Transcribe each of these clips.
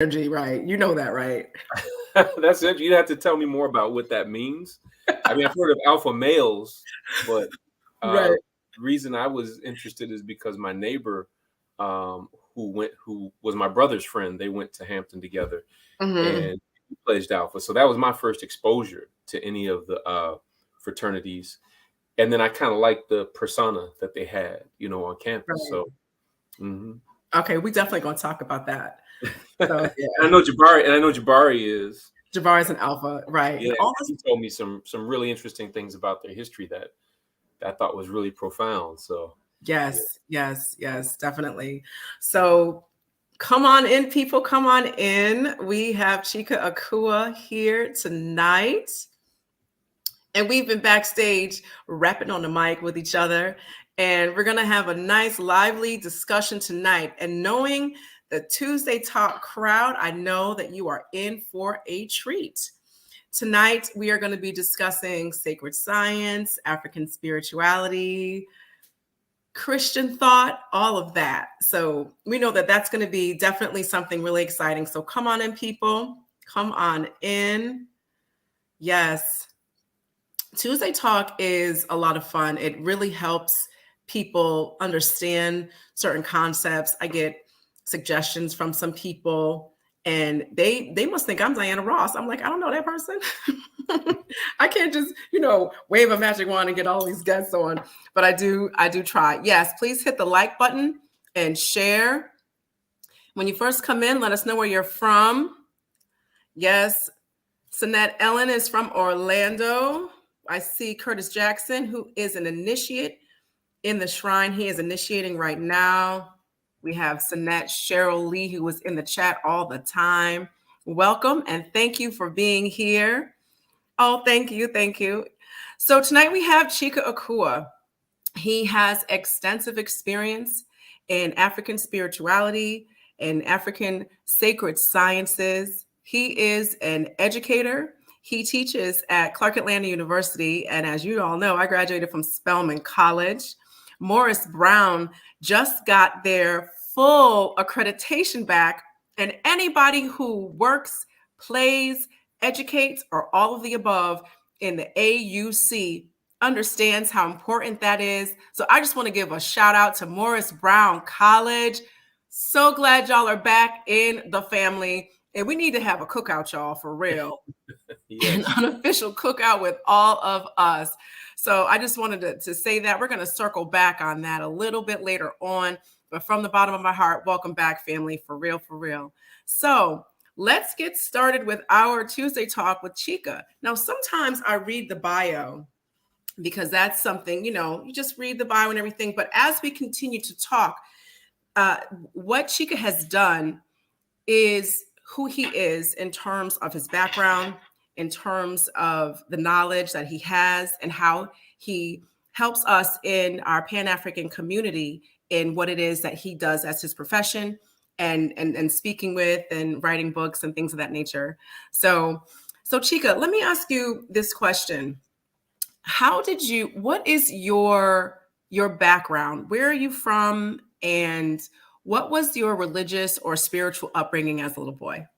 energy, right? You know that, right? That's it. You'd have to tell me more about what that means. I mean, I've heard of alpha males, but Right. the reason I was interested is because my neighbor, who was my brother's friend, they went to Hampton together, Hmm. and he pledged alpha. So that was my first exposure to any of the fraternities, and then I kind of liked the persona that they had, on campus. Right. So. Mhm. Okay, we definitely gonna talk about that. So yeah, I know Jabari is. Jabari is an alpha, right? Yeah, And all this, he told me some really interesting things about their history that I thought was really profound. So, yeah. yes, yes, yes, definitely. So come on in, people, come on in. We have Chike Akua here tonight. And we've been backstage rapping on the mic with each other. And we're going to have a nice, lively discussion tonight. And knowing the Tuesday Talk crowd, I know that you are in for a treat. Tonight, we are going to be discussing sacred science, African spirituality, Christian thought, all of that. So we know that that's going to be definitely something really exciting. So come on in, people. Come on in. Yes. Tuesday Talk is a lot of fun. It really helps people understand certain concepts. I get suggestions from some people and they must think I'm Diana Ross. I'm like, I don't know that person. I can't just, wave a magic wand and get all these guests on, but I do try. Yes, please hit the like button and share. When you first come in, let us know where you're from. Yes, Sinette Ellen is from Orlando. I see Curtis Jackson, who is an initiate in the shrine. He is initiating right now. We have Sinette Cheryl Lee, who was in the chat all the time. Welcome and thank you for being here. Oh, thank you. Thank you. So tonight we have Chike Akua. He has extensive experience in African spirituality and African sacred sciences. He is an educator. He teaches at Clark Atlanta University. And as you all know, I graduated from Spelman College. Morris Brown just got their full accreditation back. And anybody who works, plays, educates, or all of the above in the AUC understands how important that is. So I just want to give a shout out to Morris Brown College. So glad y'all are back in the family. And we need to have a cookout, y'all, for real. An Yes. unofficial cookout with all of us. So I just wanted to say that. We're going to circle back on that a little bit later on. But from the bottom of my heart, welcome back, family, for real, for real. So let's get started with our Tuesday Talk with Chike. Now, sometimes I read the bio because that's something, you just read the bio and everything. But as we continue to talk, what Chike has done is who he is in terms of his background, in terms of the knowledge that he has and how he helps us in our Pan-African community in what it is that he does as his profession and speaking with and writing books and things of that nature. So Chike, let me ask you this question. What is your background? Where are you from? And what was your religious or spiritual upbringing as a little boy?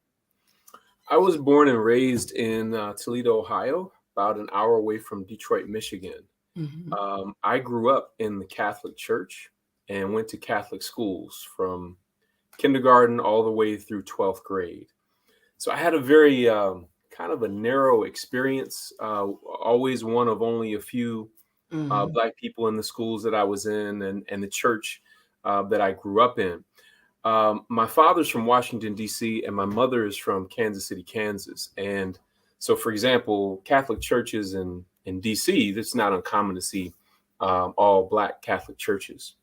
I was born and raised in Toledo, Ohio, about an hour away from Detroit, Michigan. Mm-hmm. I grew up in the Catholic Church and went to Catholic schools from kindergarten all the way through 12th grade. So I had a very kind of a narrow experience, always one of only a few Mm-hmm. Black people in the schools that I was in and the church that I grew up in. My father's from Washington, D.C., and my mother is from Kansas City, Kansas. And so, for example, Catholic churches in D.C., it's not uncommon to see all Black Catholic churches.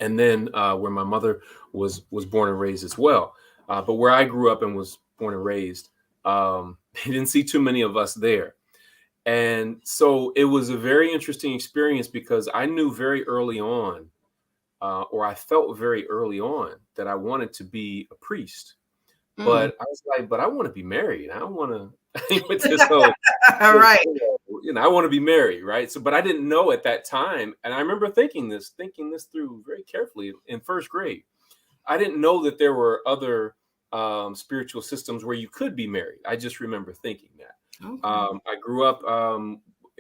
And then where my mother was born and raised as well. But where I grew up and was born and raised, they didn't see too many of us there. And so it was a very interesting experience because I knew very early on, or I felt very early on that I wanted to be a priest. Mm. But I was like, but I want to be married. I don't want to with this whole, All right. I want to be married, right? So, but I didn't know at that time. And I remember thinking this through very carefully in first grade. I didn't know that there were other spiritual systems where you could be married. I just remember thinking that. Okay. I grew up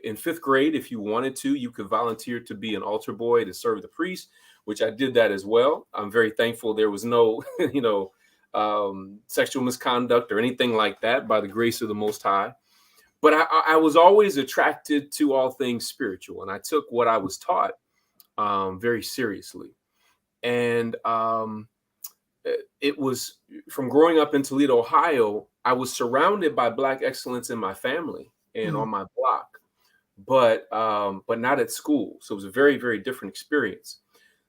in fifth grade. If you wanted to, you could volunteer to be an altar boy to serve the priest, which I did that as well. I'm very thankful there was no, sexual misconduct or anything like that by the grace of the Most High. But I was always attracted to all things spiritual, and I took what I was taught very seriously. And it was from growing up in Toledo, Ohio. I was surrounded by Black excellence in my family and on my block, but not at school. So it was a very, very different experience.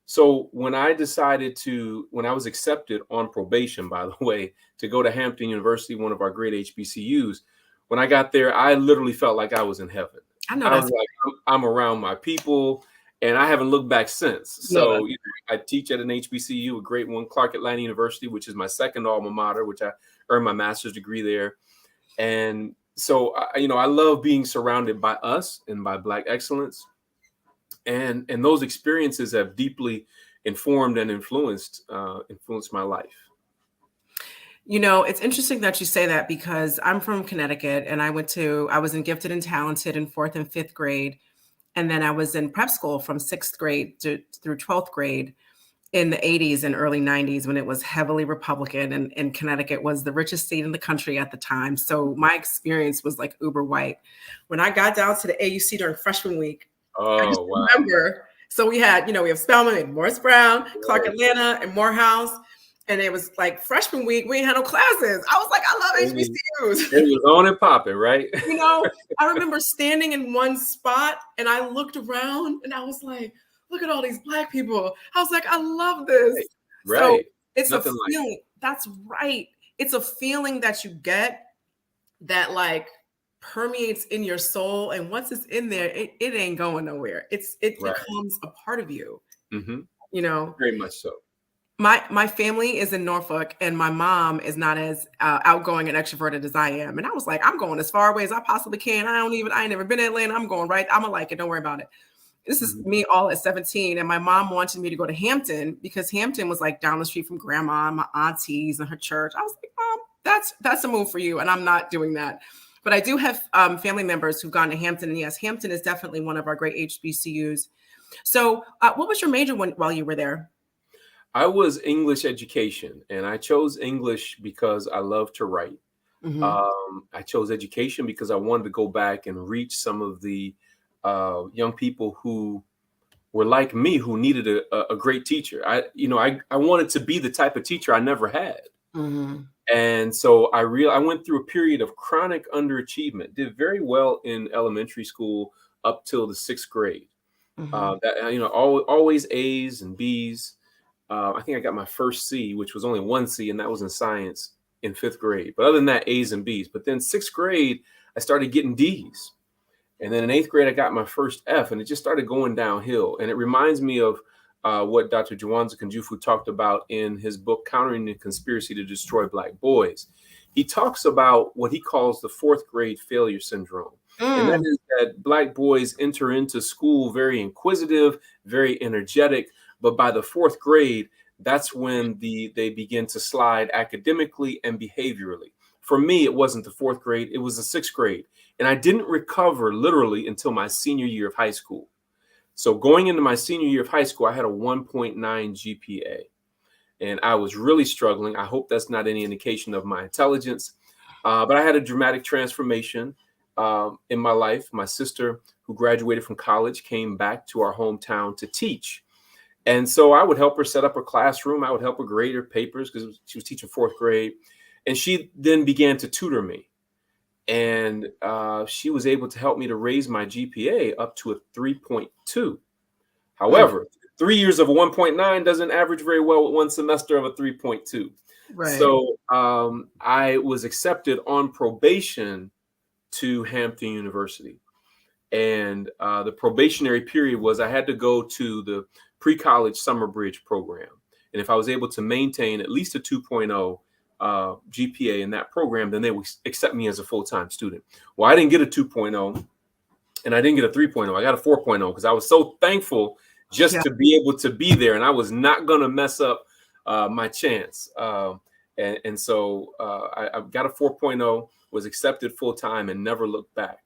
So when I was accepted on probation, by the way, to go to Hampton University, one of our great HBCUs, when I got there, I literally felt like I was in heaven. I know I was that's like, I'm around my people, and I haven't looked back since. So I teach at an HBCU, a great one, Clark Atlanta University, which is my second alma mater, which I earned my master's degree there. And so, I love being surrounded by us and by Black excellence. And those experiences have deeply informed and influenced my life. It's interesting that you say that, because I'm from Connecticut, and I was in gifted and talented in 4th and 5th grade. And then I was in prep school from 6th grade through 12th grade in the 80s and early 90s, when it was heavily Republican, and Connecticut was the richest state in the country at the time. So my experience was like uber white. When I got down to the AUC during freshman week, I just remember, so we have Spelman and Morris Brown, Clark Atlanta and Morehouse. And it was like freshman week, we ain't had no classes. I was like, I love HBCUs. It was on and popping, right? I remember standing in one spot, and I looked around, and I was like, look at all these Black people. I was like, I love this. Right. So it's Nothing a feeling. That's right. It's a feeling that you get that like permeates in your soul. And once it's in there, it ain't going nowhere. It becomes a part of you. Mm-hmm. Very much so. My family is in Norfolk, and my mom is not as outgoing and extroverted as I am. And I was like, I'm going as far away as I possibly can. I ain't never been to Atlanta. I'm going right. I'm gonna like it. Don't worry about it. This is me all at 17. And my mom wanted me to go to Hampton, because Hampton was like down the street from grandma and my aunties and her church. I was like, Mom, that's a move for you. And I'm not doing that. But I do have family members who've gone to Hampton. And yes, Hampton is definitely one of our great HBCUs. So what was your major while you were there? I was English education, and I chose English because I love to write. I chose education because I wanted to go back and reach some of the young people who were like me, who needed a great teacher. I wanted to be the type of teacher I never had. And so I went through a period of chronic underachievement, did very well in elementary school up till the 6th grade. Always A's and B's. I think I got my first C, which was only one C, and that was in science in 5th grade. But other than that, A's and B's. But then 6th grade, I started getting D's. And then in 8th grade, I got my first F, and it just started going downhill. And it reminds me of what Dr. Jawanza Kunjufu talked about in his book, Countering the Conspiracy to Destroy Black Boys. He talks about what he calls the 4th grade failure syndrome. And that is that Black boys enter into school very inquisitive, very energetic, but by the 4th grade, that's when they begin to slide academically and behaviorally. For me, it wasn't the 4th grade, it was the 6th grade. And I didn't recover literally until my senior year of high school. So going into my senior year of high school, I had a 1.9 GPA. And I was really struggling. I hope that's not any indication of my intelligence. But I had a dramatic transformation in my life. My sister, who graduated from college, came back to our hometown to teach. And so I would help her set up her classroom. I would help her grade her papers because she was teaching 4th grade. And she then began to tutor me. And she was able to help me to raise my GPA up to a 3.2. However, 3 years of a 1.9 doesn't average very well with one semester of a 3.2. Right. So I was accepted on probation to Hampton University. And the probationary period was I had to go to the pre-college summer bridge program. And if I was able to maintain at least a 2.0 GPA in that program, then they would accept me as a full-time student. Well, I didn't get a 2.0 and I didn't get a 3.0. I got a 4.0 because I was so thankful just to be able to be there. And I was not going to mess up my chance. And so I got a 4.0, was accepted full time, and never looked back.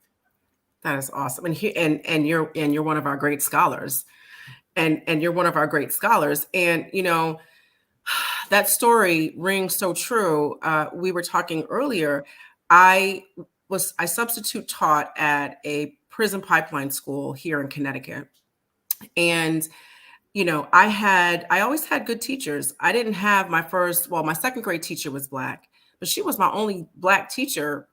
That is awesome. And you're one of our great scholars. And you're one of our great scholars. And that story rings so true. We were talking earlier. I substitute taught at a prison pipeline school here in Connecticut. And I always had good teachers. I didn't have my second grade teacher was Black, but she was my only Black teacher,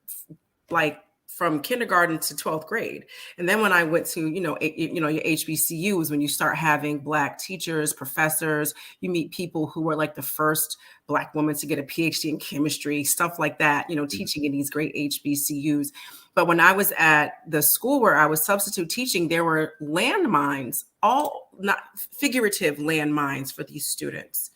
like from kindergarten to 12th grade. And then when I went to, your HBCUs, when you start having Black teachers, professors, you meet people who were like the first Black woman to get a PhD in chemistry, stuff like that, teaching in these great HBCUs. But when I was at the school where I was substitute teaching, there were landmines, all not figurative landmines for these students.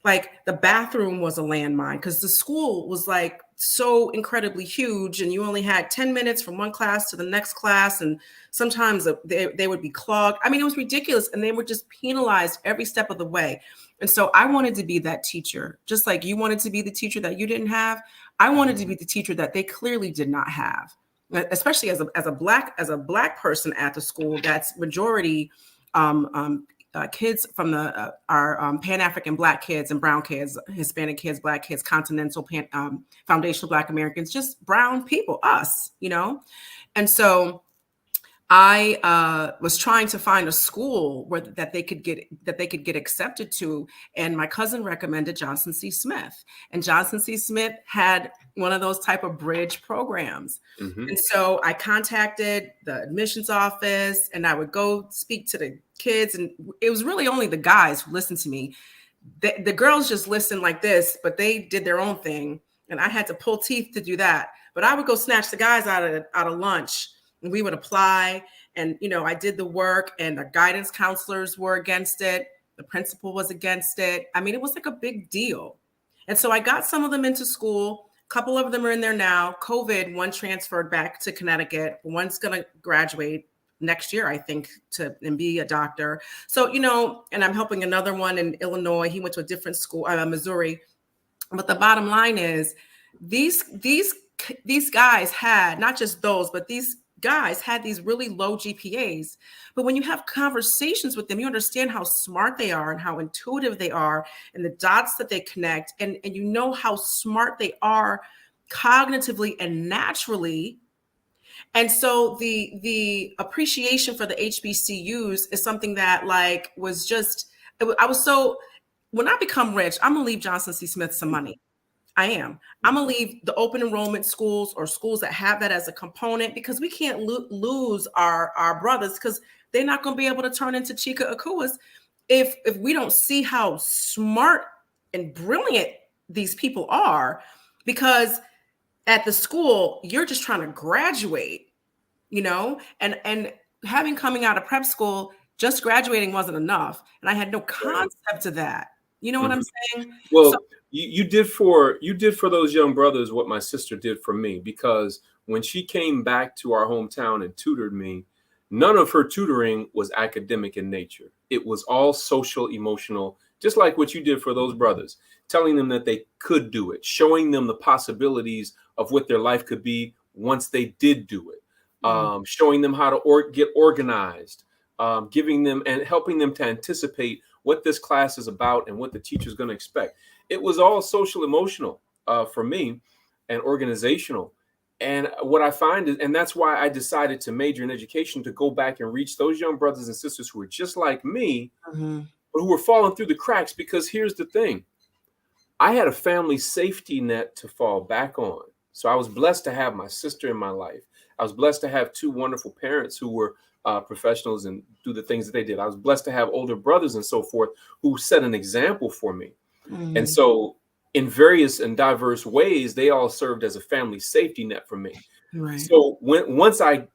Like the bathroom was a landmine because the school was like so incredibly huge, and you only had 10 minutes from one class to the next class. And sometimes they would be clogged. I mean, it was ridiculous. And they were just penalized every step of the way. And so I wanted to be that teacher, just like you wanted to be the teacher that you didn't have. I wanted to be the teacher that they clearly did not have, especially as a Black person at the school. That's majority kids from our Pan-African Black kids and brown kids, Hispanic kids, Black kids, continental foundational Black Americans, just brown people, us, And so I was trying to find a school that they could get accepted to, and my cousin recommended Johnson C. Smith, and Johnson C. Smith had one of those type of bridge programs. Mm-hmm. And so I contacted the admissions office, and I would go speak to the kids, and it was really only the guys who listened to me. The girls just listened like this, but they did their own thing, and I had to pull teeth to do that. But I would go snatch the guys out of lunch, and we would apply. And I did the work, and the guidance counselors were against it. The principal was against it. I mean, it was like a big deal. And so I got some of them into school. A couple of them are in there now. COVID, one transferred back to Connecticut. One's going to graduate next year, I think, and be a doctor. So, and I'm helping another one in Illinois. He went to a different school, Missouri. But the bottom line is these guys had, not just those, but these guys had these really low GPAs. But when you have conversations with them, you understand how smart they are and how intuitive they are and the dots that they connect. And you know how smart they are cognitively and naturally. And so the appreciation for the HBCUs is something that was just, when I become rich, I'm going to leave Johnson C. Smith some money. I am. I'm going to leave the open enrollment schools or schools that have that as a component, because we can't lose our brothers, because they're not going to be able to turn into Chike Akuas if we don't see how smart and brilliant these people are. Because at the school, you're just trying to graduate, and coming out of prep school, just graduating wasn't enough. And I had no concept of that. You know what I'm saying? Well, you did for those young brothers what my sister did for me, because when she came back to our hometown and tutored me, none of her tutoring was academic in nature. It was all social, emotional, just like what you did for those brothers, telling them that they could do it, showing them the possibilities of what their life could be once they did do it, showing them how to get organized, giving them and helping them to anticipate what this class is about and what the teacher's going to expect. It was all social, emotional for me, and organizational. And what I find is, and that's why I decided to major in education, to go back and reach those young brothers and sisters who were just like me, but who were falling through the cracks. Because here's the thing. I had a family safety net to fall back on. So I was blessed to have my sister in my life. I was blessed to have two wonderful parents who were professionals and do the things that they did. I was blessed to have older brothers and so forth who set an example for me. And so in various and diverse ways, they all served as a family safety net for me. Right. So once I,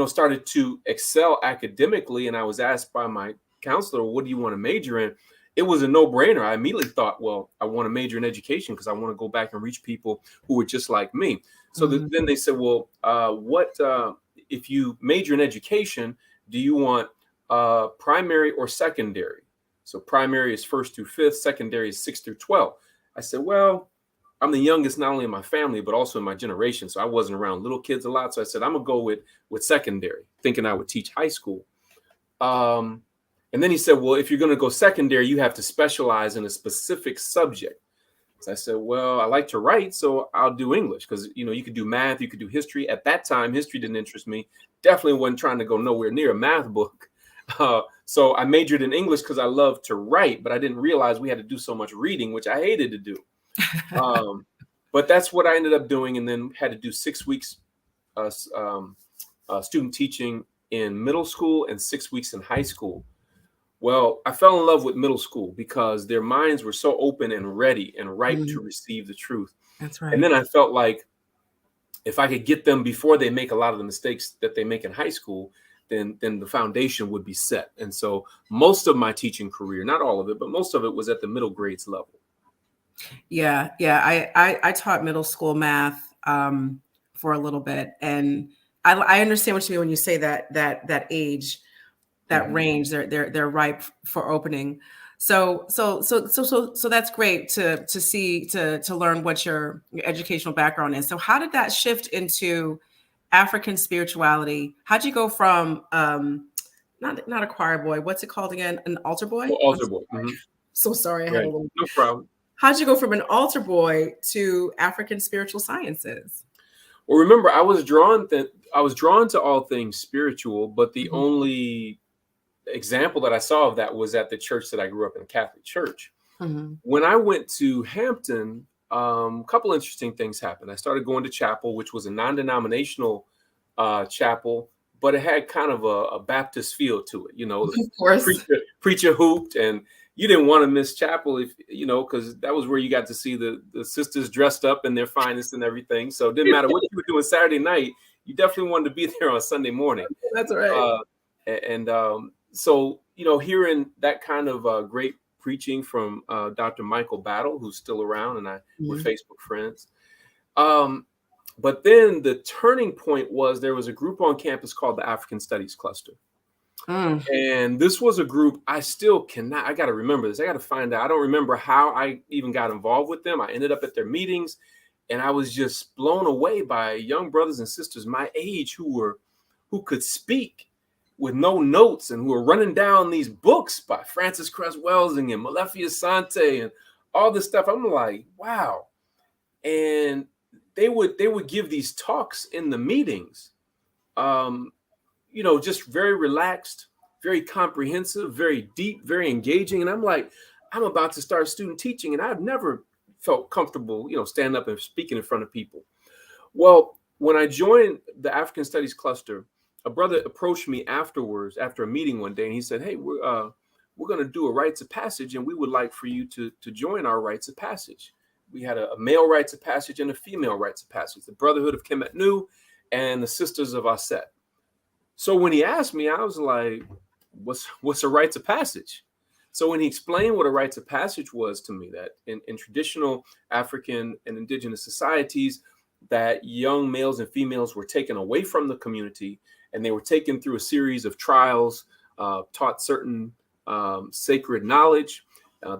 started to excel academically, and I was asked by my counselor, what do you want to major in? It was a no-brainer. I immediately thought, well, I want to major in education because I want to go back and reach people who were just like me. So then they said, well, if you major in education, do you want primary or secondary? So primary is 1st through 5th, secondary is 6th through 12th. I said, well, I'm the youngest, not only in my family, but also in my generation. So I wasn't around little kids a lot. So I said, I'm gonna go with secondary, thinking I would teach high school. Um, and then he said, well, if you're gonna go secondary, you have to specialize in a specific subject. So I said, well, I like to write, so I'll do English because you could do math, you could do history. At that time, history didn't interest me. Definitely wasn't trying to go nowhere near a math book. So I majored in English because I love to write, but I didn't realize we had to do so much reading, which I hated to do. But that's what I ended up doing, and then had to do 6 weeks student teaching in middle school and 6 weeks in high school. Well, I fell in love with middle school because their minds were so open and ready and ripe to receive the truth. That's right. And then I felt like if I could get them before they make a lot of the mistakes that they make in high school, then the foundation would be set. And so most of my teaching career, not all of it, but most of it was at the middle grades level. Yeah. I taught middle school math for a little bit, and I understand what you mean when you say that age, that range, they're ripe for opening. So that's great to see, to learn what your educational background is. So how did that shift into African spirituality? How'd you go from not a choir boy, what's it called again? An altar boy? Well, altar boy. So sorry, I had a little. No problem. How'd you go from an altar boy to African spiritual sciences? Well, remember, I was drawn to all things spiritual, but the only example that I saw of that was at the church that I grew up in, a Catholic church. When I went to Hampton, a couple interesting things happened. I started going to chapel, which was a non-denominational chapel, but it had kind of a Baptist feel to it. Of course. Preacher hooped, and you didn't want to miss chapel because that was where you got to see the sisters dressed up in their finest and everything. So it didn't matter what you were doing Saturday night, you definitely wanted to be there on Sunday morning. That's right. So hearing that kind of great preaching from Dr. Michael Battle, who's still around, and we're Facebook friends. But then the turning point was there was a group on campus called the African Studies Cluster. And this was a group I got to remember this. I got to find out. I don't remember how I even got involved with them. I ended up at their meetings, and I was just blown away by young brothers and sisters my age who could speak with no notes and who were running down these books by Francis Cress Welsing and Malefi Asante and all this stuff. I'm like, wow. And they would give these talks in the meetings, just very relaxed, very comprehensive, very deep, very engaging. And I'm like, I'm about to start student teaching, and I've never felt comfortable, standing up and speaking in front of people. Well, when I joined the African Studies Cluster, a brother approached me afterwards, after a meeting one day, and he said, hey, we're going to do a rites of passage, and we would like for you to join our rites of passage. We had a male rites of passage and a female rites of passage, the Brotherhood of Kemet Nu and the Sisters of Aset. So when he asked me, I was like, what's a rites of passage? So when he explained what a rites of passage was to me, that in traditional African and indigenous societies, that young males and females were taken away from the community, and they were taken through a series of trials, taught certain sacred knowledge.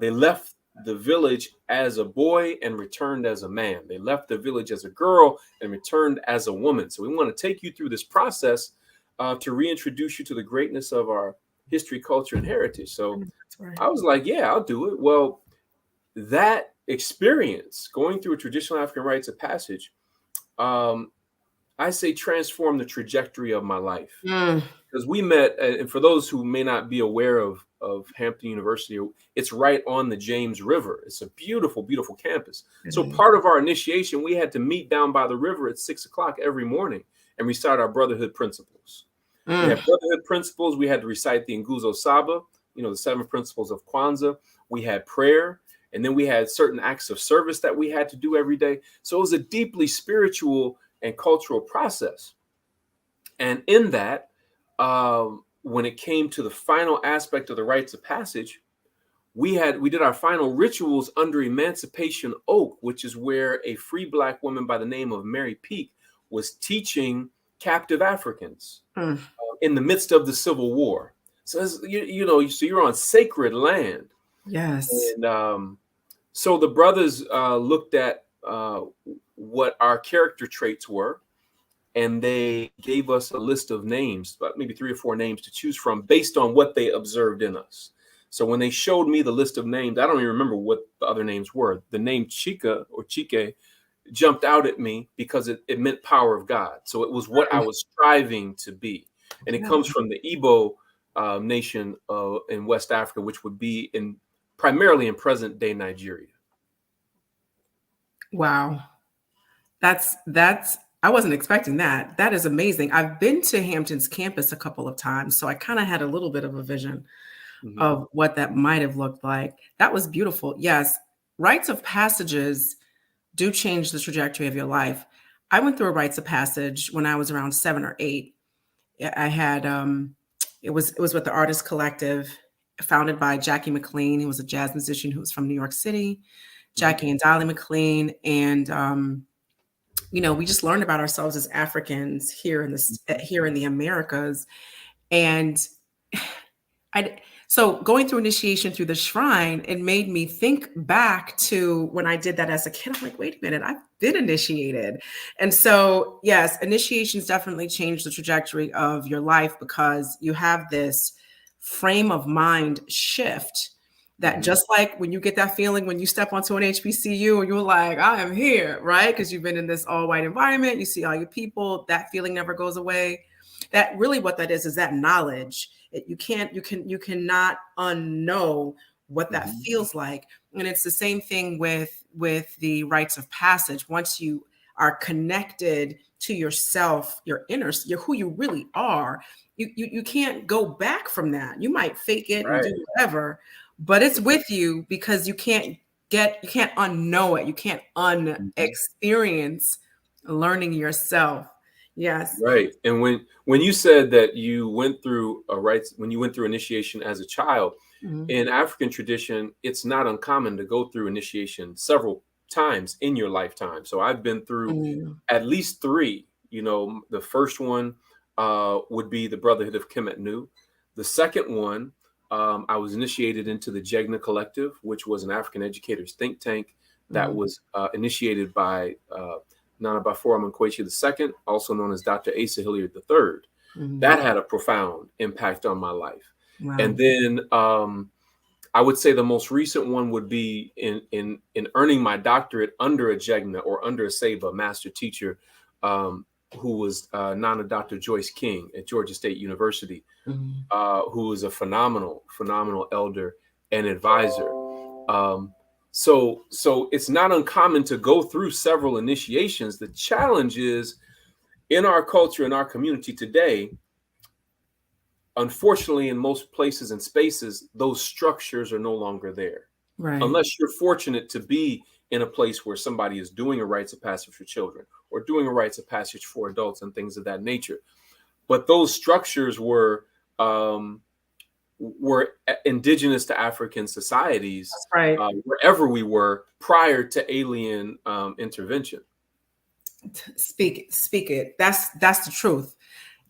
They left the village as a boy and returned as a man. They left the village as a girl and returned as a woman. So we want to take you through this process to reintroduce you to the greatness of our history, culture, and heritage. So I was like, yeah, I'll do it. Well, that experience, going through a traditional African rites of passage, I say transformed the trajectory of my life. Because we met, and for those who may not be aware of Hampton University, it's right on the James River. It's a beautiful, beautiful campus. So part of our initiation, we had to meet down by the river at 6:00 every morning and recite our brotherhood principles. We had brotherhood principles. We had to recite the Nguzo Saba, the 7 principles of Kwanzaa. We had prayer, and then we had certain acts of service that we had to do every day. So it was a deeply spiritual and cultural process. And in that, when it came to the final aspect of the rites of passage, we did our final rituals under Emancipation Oak, which is where a free Black woman by the name of Mary Peak was teaching captive Africans in the midst of the Civil War. So so you're on sacred land. Yes. And so the brothers looked at what our character traits were, and they gave us a list of names, about maybe 3 or 4 names to choose from based on what they observed in us. So when they showed me the list of names, I don't even remember what the other names were. The name Chika or Chike jumped out at me because it meant power of God. So it was what I Right. was striving to be. And it Yeah. comes from the Igbo nation in West Africa, which would be primarily in present day Nigeria. Wow. That's I wasn't expecting that. That is amazing. I've been to Hampton's campus a couple of times, so I kind of had a little bit of a vision Mhm. of what that might have looked like. That was beautiful. Yes, rites of passages do change the trajectory of your life. I went through a rites of passage when I was around 7 or 8. I had it was with the Artist Collective, founded by Jackie McLean. He was a jazz musician who was from New York City. Mhm. Jackie and Dolly McLean, and we just learned about ourselves as Africans here in the Americas, and I so going through initiation through the shrine, it made me think back to when I did that as a kid. I'm like, wait a minute, I've been initiated. And so, yes, initiations definitely change the trajectory of your life because you have this frame of mind shift that Mhm. just like when you get that feeling when you step onto an HBCU and you're like, I am here, right? Because you've been in this all white environment, you see all your people, that feeling never goes away. That really what that is that knowledge. You cannot unknow what that Mhm. feels like. And it's the same thing with the rites of passage. Once you are connected to yourself, your who you really are, you can't go back from that. You might fake it and Right. do whatever, but it's with you because you can't unknow it. You can't Mhm. unexperience learning yourself. Yes. Right. And when you said that you went through when you went through initiation as a child, Mhm. in African tradition, it's not uncommon to go through initiation several times in your lifetime. So I've been through Mhm. at least 3. The first one would be the Brotherhood of Kemet Nu. The second one, I was initiated into the Jegna Collective, which was an African educators think tank that Mhm. was initiated by Nana Bafora Amankwesi II, also known as Dr. Asa Hilliard III. Mhm. That had a profound impact on my life. And Wow. then I would say the most recent one would be in earning my doctorate under a Jegna or under a Seba master teacher, who was Nana Dr. Joyce King at Georgia State University, Mhm. who is a phenomenal elder and advisor. So it's not uncommon to go through several initiations. The challenge is in our culture, in our community today, unfortunately, in most places and spaces, those structures are no longer there. Right. Unless you're fortunate to be in a place where somebody is doing a rites of passage for children or doing a rites of passage for adults and things of that nature. But those structures were indigenous to African societies, That's right. wherever we were prior to alien intervention. Speak it. That's the truth.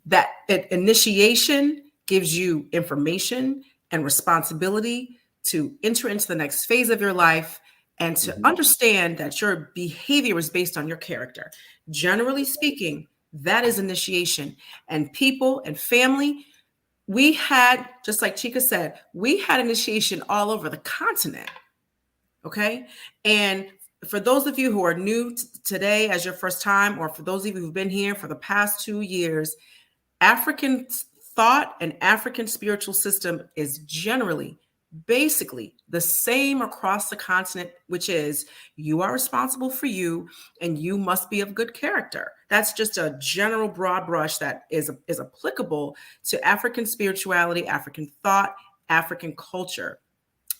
That initiation gives you information and responsibility to enter into the next phase of your life and to Mhm. understand that your behavior is based on your character. Generally speaking, that is initiation. And people and family, we had, just like Chika said, we had initiation all over the continent. Okay. And for those of you who are new today as your first time, or for those of you who've been here for the past 2 years, African thought and African spiritual system is generally, basically the same across the continent, which is you are responsible for you and you must be of good character. That's just a general broad brush that is applicable to African spirituality, African thought, African culture.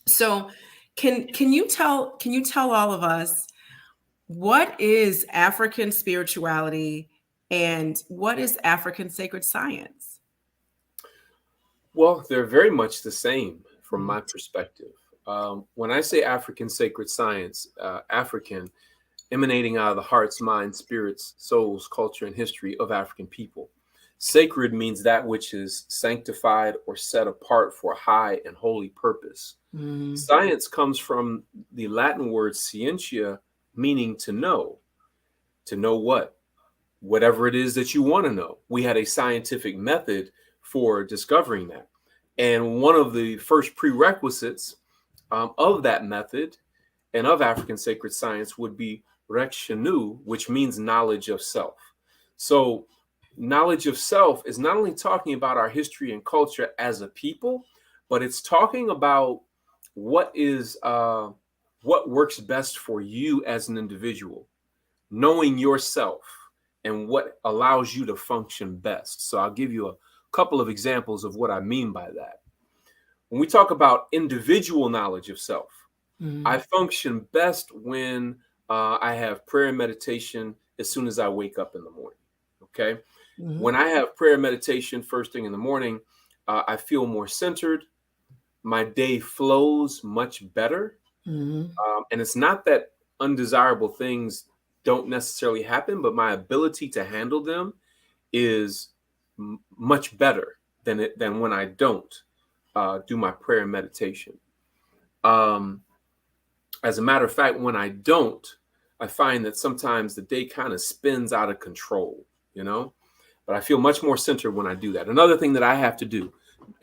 So can you tell all of us what is African spirituality and what is African sacred science? Well, they're very much the same from Mhm. my perspective. When I say African sacred science, African emanating out of the hearts, minds, spirits, souls, culture, and history of African people. Sacred means that which is sanctified or set apart for a high and holy purpose. Mhm. Science comes from the Latin word scientia, meaning to know. To know what? Whatever it is that you want to know. We had a scientific method for discovering that. And one of the first prerequisites of that method and of African sacred science would be rekshanu, which means knowledge of self. So knowledge of self is not only talking about our history and culture as a people, but it's talking about what is what works best for you as an individual, knowing yourself and what allows you to function best. So I'll give you a couple of examples of what I mean by that. When we talk about individual knowledge of self, I function best when I have prayer and meditation as soon as I wake up in the morning. Okay. When I have prayer and meditation first thing in the morning, I feel more centered. My day flows much better. And it's not that undesirable things don't necessarily happen, but my ability to handle them is much better than when I don't do my prayer and meditation. As a matter of fact, when I don't, I find that sometimes the day kind of spins out of control, but I feel much more centered when I do that. Another thing that I have to do,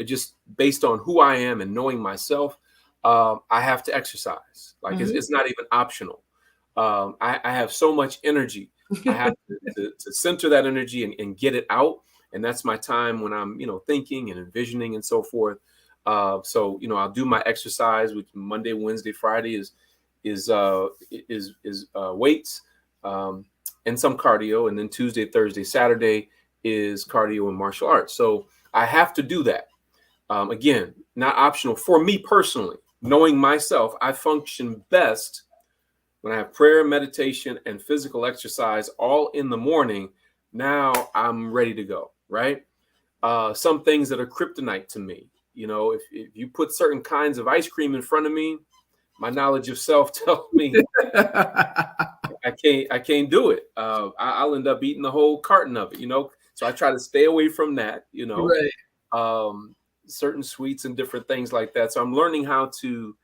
just based on who I am and knowing myself, I have to exercise. Like it's not even optional. I have so much energy. I have to center that energy and get it out. And that's my time when I'm, thinking and envisioning and so forth. So, I'll do my exercise, which Monday, Wednesday, Friday is weights and some cardio. And then Tuesday, Thursday, Saturday is cardio and martial arts. So I have to do that. Again, not optional for me personally. Knowing myself, I function best when I have prayer, meditation, and physical exercise all in the morning. Now I'm ready to go, right? Some things that are kryptonite to me, if you put certain kinds of ice cream in front of me, my knowledge of self tells me I can't do it. I'll end up eating the whole carton of it, So I try to stay away from that, Right. Certain sweets and different things like that. So I'm learning how to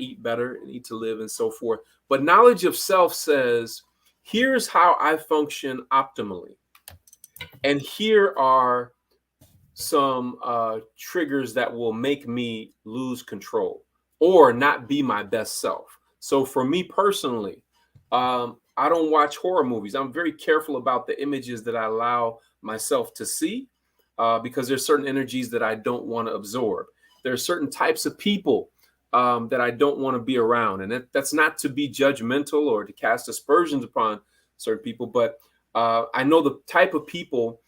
eat better and eat to live and so forth. But knowledge of self says, here's how I function optimally. And here are some triggers that will make me lose control or not be my best self. So for me personally, I don't watch horror movies. I'm very careful about the images that I allow myself to see because there's certain energies that I don't want to absorb. There are certain types of people that I don't want to be around. And that's not to be judgmental or to cast aspersions upon certain people, but I know the type of people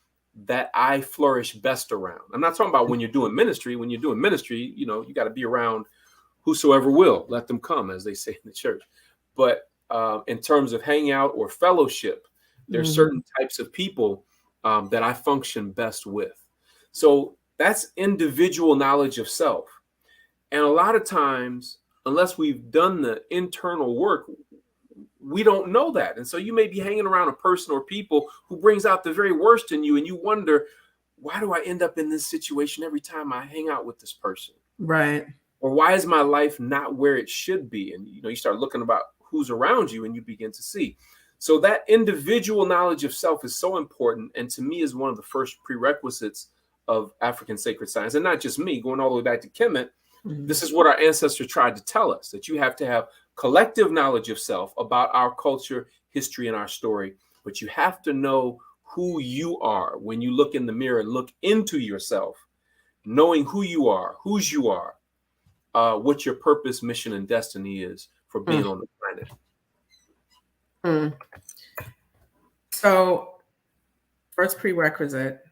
that I flourish best around. I'm not talking about when you're doing ministry. When you're doing ministry, you got to be around whosoever will, let them come, as they say in the church. But in terms of hanging out or fellowship, there's certain types of people that I function best with. So that's individual knowledge of self. And a lot of times, unless we've done the internal work, we don't know that. And so you may be hanging around a person or people who brings out the very worst in you. And you wonder, why do I end up in this situation every time I hang out with this person? Right. Or why is my life not where it should be? And, you start looking about who's around you and you begin to see. So that individual knowledge of self is so important. And to me is one of the first prerequisites of African sacred science. And not just me, going all the way back to Kemet. This is what our ancestors tried to tell us, that you have to have collective knowledge of self about our culture, history, and our story. But you have to know who you are when you look in the mirror and look into yourself, knowing who you are, whose you are, what your purpose, mission, and destiny is for being on the planet. So, first prerequisite,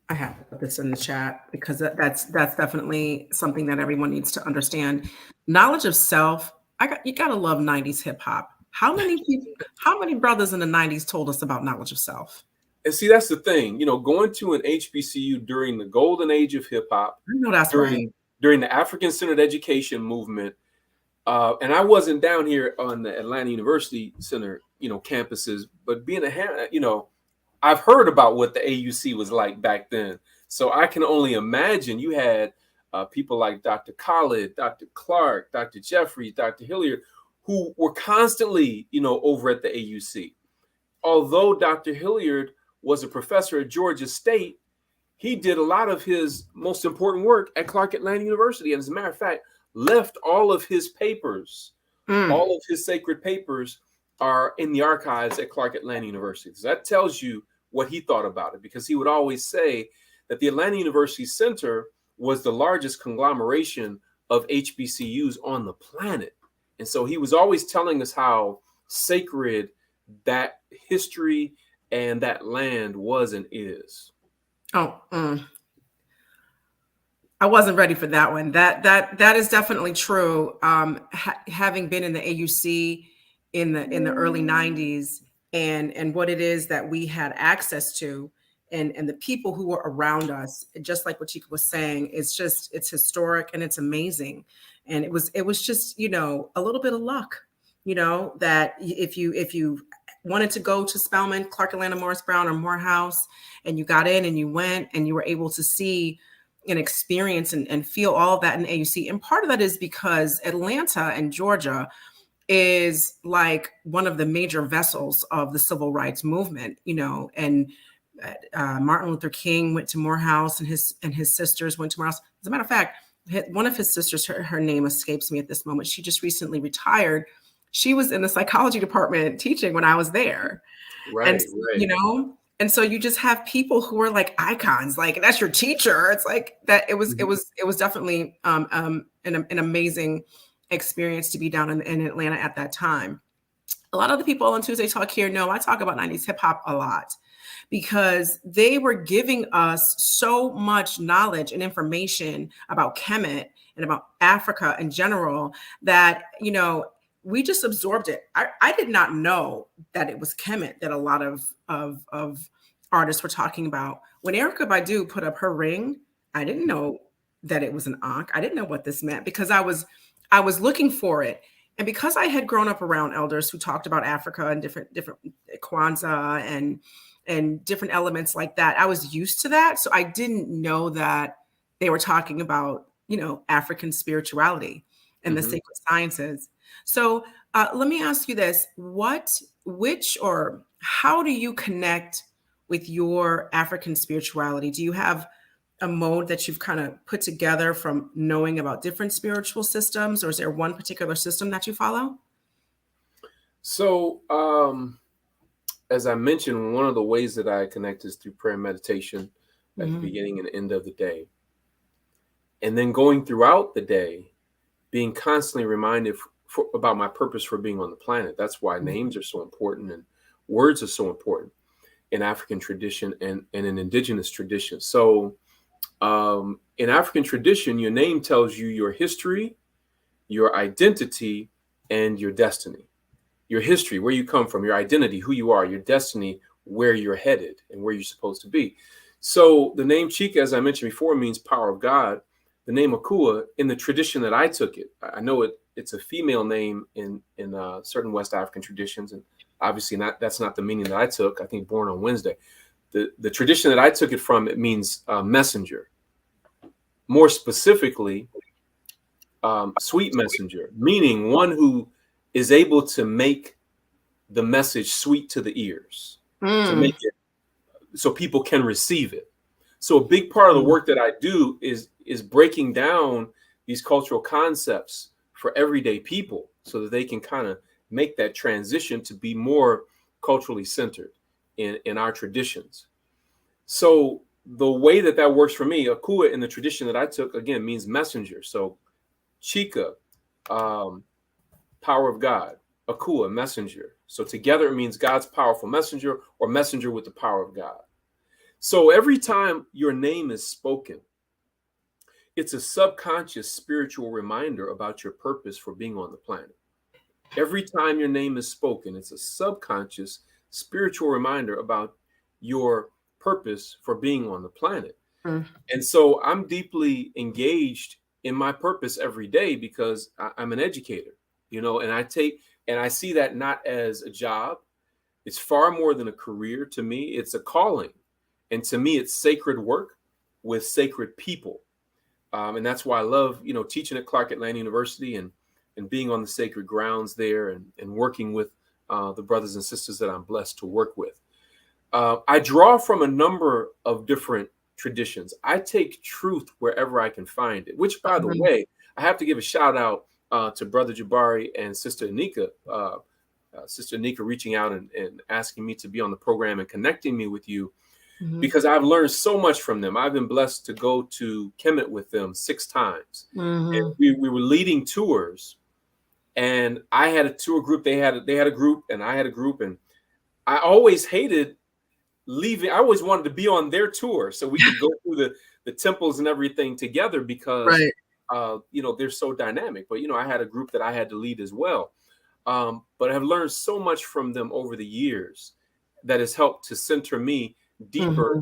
I have to put this in the chat because that's definitely something that everyone needs to understand. Knowledge of self. You gotta love 90s hip hop. How many brothers in the 90s told us about knowledge of self? And see, that's the thing, going to an HBCU during the golden age of hip hop, during the African-centered education movement. And I wasn't down here on the Atlanta University Center, campuses, but being I've heard about what the AUC was like back then. So I can only imagine you had people like Dr. Khalid, Dr. Clark, Dr. Jeffries, Dr. Hilliard, who were constantly, over at the AUC. Although Dr. Hilliard was a professor at Georgia State, he did a lot of his most important work at Clark Atlanta University. And as a matter of fact, left all of his papers, all of his sacred papers are in the archives at Clark Atlanta University. So that tells you what he thought about it, because he would always say that the Atlanta University Center was the largest conglomeration of HBCUs on the planet. And so he was always telling us how sacred that history and that land was and is. Oh, I wasn't ready for that one. That is definitely true. Having been in the AUC in the early 90s, and what it is that we had access to, and the people who were around us, just like what Chike was saying, it's historic and it's amazing. And it was just, a little bit of luck, that if you wanted to go to Spelman, Clark Atlanta, Morris Brown, or Morehouse, and you got in and you went and you were able to see and experience and feel all of that in AUC. And part of that is because Atlanta and Georgia is like one of the major vessels of the civil rights movement, and Martin Luther King went to Morehouse, and his sisters went to Morehouse. As a matter of fact, one of his sisters, her name escapes me at this moment. She just recently retired. She was in the psychology department teaching when I was there. Right. And so you just have people who are like icons, like that's your teacher. It's like that. It was definitely an amazing experience to be down in Atlanta at that time. A lot of the people on Tuesday Talk here know I talk about 90s hip hop a lot, because they were giving us so much knowledge and information about Kemet and about Africa in general that, we just absorbed it. I did not know that it was Kemet that a lot of artists were talking about. When Erykah Badu put up her ring, I didn't know that it was an Ankh. I didn't know what this meant, because I was looking for it. And because I had grown up around elders who talked about Africa and different Kwanzaa and different elements like that, I was used to that. So I didn't know that they were talking about, African spirituality and the sacred sciences. So let me ask you this: how do you connect with your African spirituality? Do you have a mode that you've kind of put together from knowing about different spiritual systems, or is there one particular system that you follow? So, as I mentioned, one of the ways that I connect is through prayer and meditation at the beginning and end of the day. And then going throughout the day, being constantly reminded about my purpose for being on the planet. That's why names are so important and words are so important in African tradition and in indigenous tradition. So in African tradition, your name tells you your history, your identity, and your destiny. Your history, where you come from, your identity, who you are, your destiny, where you're headed and where you're supposed to be. So the name Chike, as I mentioned before, means power of God. The name Akua, in the tradition that I took it, I know it's a female name in certain West African traditions, and obviously that's not the meaning that I took. I think born on Wednesday. The tradition that I took it from, it means messenger. More specifically, sweet messenger, meaning one who is able to make the message sweet to the ears, to make it so people can receive it. So a big part of the work that I do is breaking down these cultural concepts for everyday people so that they can kind of make that transition to be more culturally centered in our traditions. So the way that works for me, Akua in the tradition that I took, again, means messenger. So Chike, power of God, Akua, messenger. So together it means God's powerful messenger, or messenger with the power of God. So every time your name is spoken, it's a subconscious spiritual reminder about your purpose for being on the planet. Every time your name is spoken, it's a subconscious spiritual reminder about your purpose for being on the planet. And so I'm deeply engaged in my purpose every day because I'm an educator, and I see that not as a job. It's far more than a career to me. It's a calling. And to me, it's sacred work with sacred people. And that's why I love, teaching at Clark Atlanta University and being on the sacred grounds there and working with the brothers and sisters that I'm blessed to work with. I draw from a number of different traditions. I take truth wherever I can find it, which, by the way, I have to give a shout out to Brother Jabari and Sister Anika. Sister Anika reaching out and asking me to be on the program and connecting me with you, because I've learned so much from them. I've been blessed to go to Kemet with them 6 times. And we were leading tours, and I had a tour group. They had a group, and I had a group, and I always hated leaving. I always wanted to be on their tour so we could go through the temples and everything together, because they're so dynamic. But I had a group that I had to lead as well. But I have learned so much from them over the years that has helped to center me deeper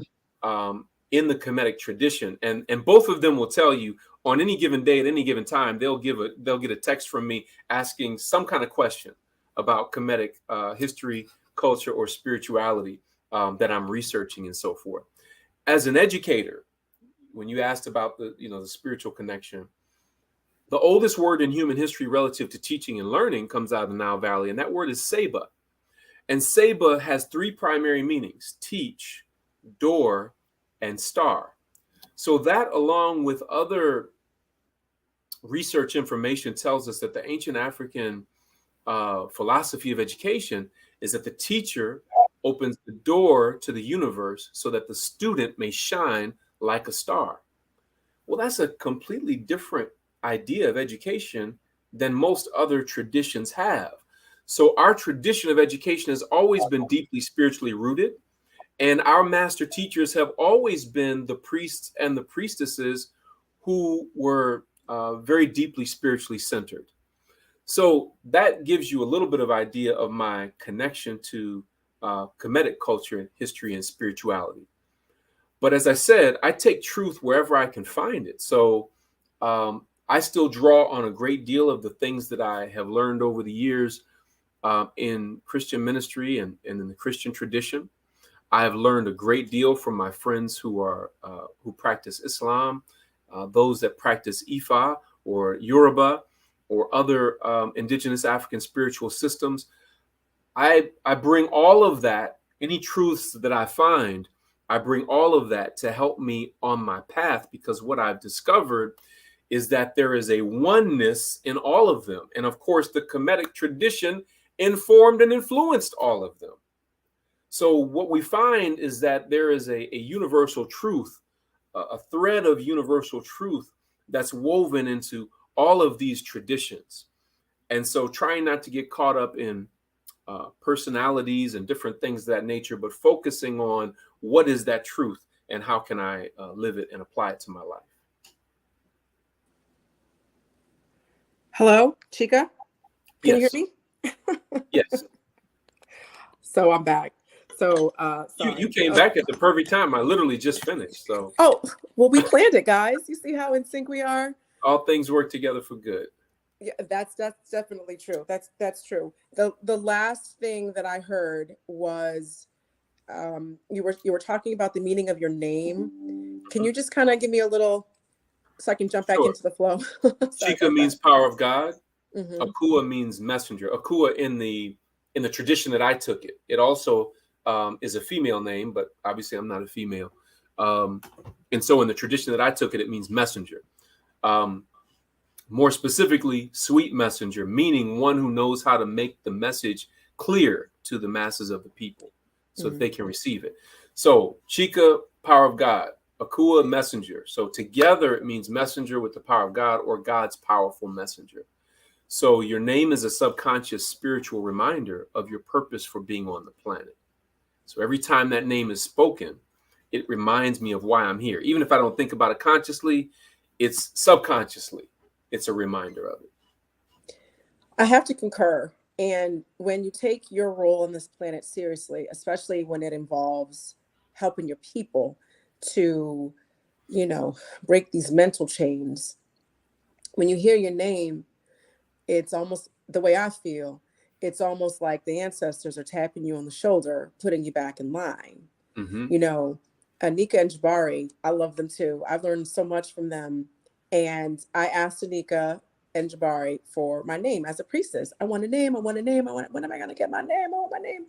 in the Kemetic tradition. And both of them will tell you, on any given day at any given time, they'll get a text from me asking some kind of question about Kemetic history, culture, or spirituality that I'm researching and so forth. As an educator, when you asked about the spiritual connection, the oldest word in human history relative to teaching and learning comes out of the Nile Valley, and that word is Seba. And Seba has 3 primary meanings: teach, door, and star. So that, along with other research information, tells us that the ancient African philosophy of education is that the teacher opens the door to the universe so that the student may shine like a star. Well, that's a completely different idea of education than most other traditions have. So our tradition of education has always been deeply spiritually rooted, and our master teachers have always been the priests and the priestesses who were very deeply spiritually centered. So that gives you a little bit of idea of my connection to Kemetic culture, history, and spirituality. But as I said, I take truth wherever I can find it. So I still draw on a great deal of the things that I have learned over the years in Christian ministry and in the Christian tradition. I have learned a great deal from my friends who practice Islam, those that practice Ifa or Yoruba or other indigenous African spiritual systems. I bring all of that, any truths that I find, I bring all of that to help me on my path, because what I've discovered is that there is a oneness in all of them. And of course, the Kemetic tradition informed and influenced all of them. So what we find is that there is a universal truth, a thread of universal truth that's woven into all of these traditions. And so trying not to get caught up in personalities and different things of that nature, but focusing on what is that truth and how can I live it and apply it to my life. Hello, Chike? Can you hear me? Yes. So I'm back. So you came back at the perfect time. I literally just finished. So well, we planned it, guys. You see how in sync we are? All things work together for good. Yeah, that's definitely true. That's true. The last thing that I heard was you were talking about the meaning of your name. Can you just kind of give me a little, so I can jump back into the flow? Chike means power of God. Akua means messenger. Akua in the tradition that I took it. It also is a female name, but obviously I'm not a female. And so in the tradition that I took it, it means messenger. More specifically, sweet messenger, meaning one who knows how to make the message clear to the masses of the people so that they can receive it. So Chike, power of God. Akua, messenger. So together it means messenger with the power of God, or God's powerful messenger. So your name is a subconscious spiritual reminder of your purpose for being on the planet. So every time that name is spoken, it reminds me of why I'm here. Even if I don't think about it consciously, it's subconsciously, it's a reminder of it. I have to concur. And when you take your role on this planet seriously, especially when it involves helping your people to, break these mental chains, when you hear your name, it's almost, the way I feel, it's almost like the ancestors are tapping you on the shoulder, putting you back in line. Anika and Jabari, I love them too. I've learned so much from them. And I asked Anika and Jabari for my name as a priestess. I want a name. I want a name. When am I going to get my name? I want my name.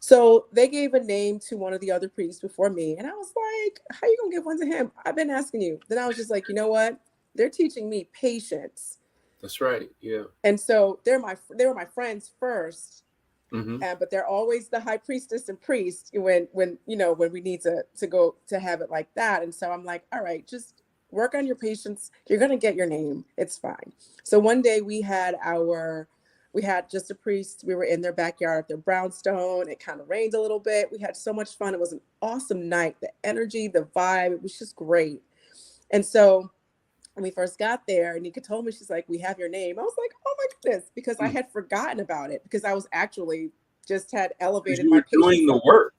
So they gave a name to one of the other priests before me. And I was like, how you going to give one to him? I've been asking you. Then I was just like, you know what? They're teaching me patience. That's right. Yeah. And so they were my friends first. Mm-hmm. But they're always the high priestess and priest when we need to go to have it like that. And so I'm like, all right, just work on your patience. You're going to get your name. It's fine. So one day we had just a priest. We were in their backyard at their brownstone. It kind of rained a little bit. We had so much fun. It was an awesome night. The energy, the vibe, it was just great. And so when we first got there, Nika told me, she's like, we have your name. I was like, oh my goodness, because I had forgotten about it, because I was actually just had elevated my patience. Doing the work.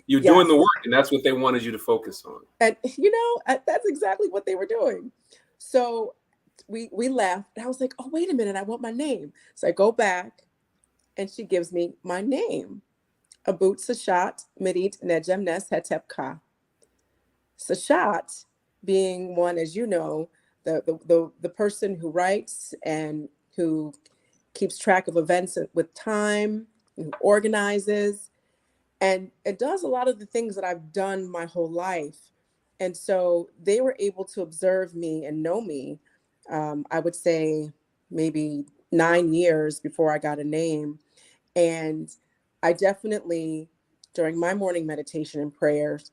You're Yes. doing the work, and that's what they wanted you to focus on. And that's exactly what they were doing. So we left, and I was like, oh, wait a minute, I want my name. So I go back, and she gives me my name. Abut Sashat Merit Nejem Nes Hetep Ka. Sashat being one, as you know, the person who writes and who keeps track of events with time, who organizes, and it does a lot of the things that I've done my whole life. And so they were able to observe me and know me, I would say maybe 9 years before I got a name. And I definitely, during my morning meditation and prayers,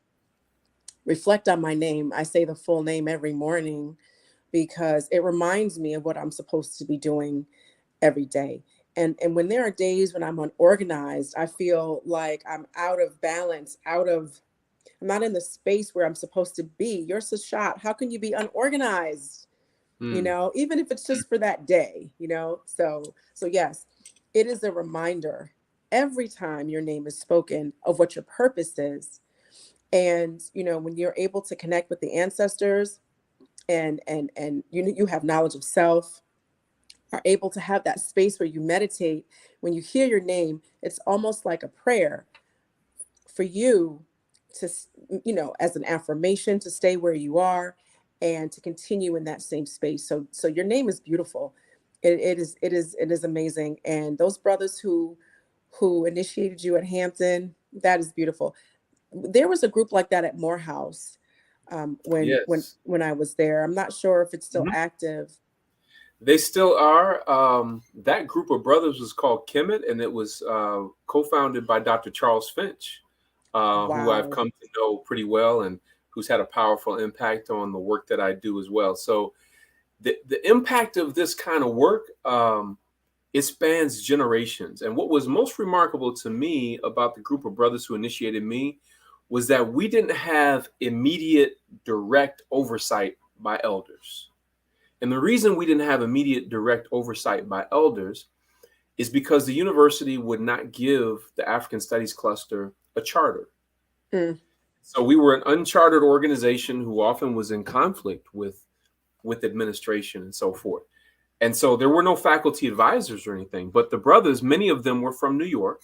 reflect on my name. I say the full name every morning because it reminds me of what I'm supposed to be doing every day. And when there are days when I'm unorganized, I feel like I'm out of balance, I'm not in the space where I'm supposed to be. You're Sashat. How can you be unorganized? Even if it's just for that day, So yes, it is a reminder every time your name is spoken of what your purpose is. And, when you're able to connect with the ancestors and you have knowledge of self, are able to have that space where you meditate, when you hear your name, it's almost like a prayer for you to, as an affirmation to stay where you are and to continue in that same space. So your name is beautiful. It is amazing. And those brothers who initiated you at Hampton, that is beautiful. There was a group like that at Morehouse when I was there. I'm not sure if it's still active. They still are. That group of brothers was called Kemet, and it was co-founded by Dr. Charles Finch, who I've come to know pretty well and who's had a powerful impact on the work that I do as well. So the impact of this kind of work, it spans generations. And what was most remarkable to me about the group of brothers who initiated me was that we didn't have immediate direct oversight by elders. And the reason we didn't have immediate direct oversight by elders is because the university would not give the African Studies Cluster a charter. So we were an unchartered organization who often was in conflict with administration and so forth. And so there were no faculty advisors or anything, but the brothers, many of them were from New York.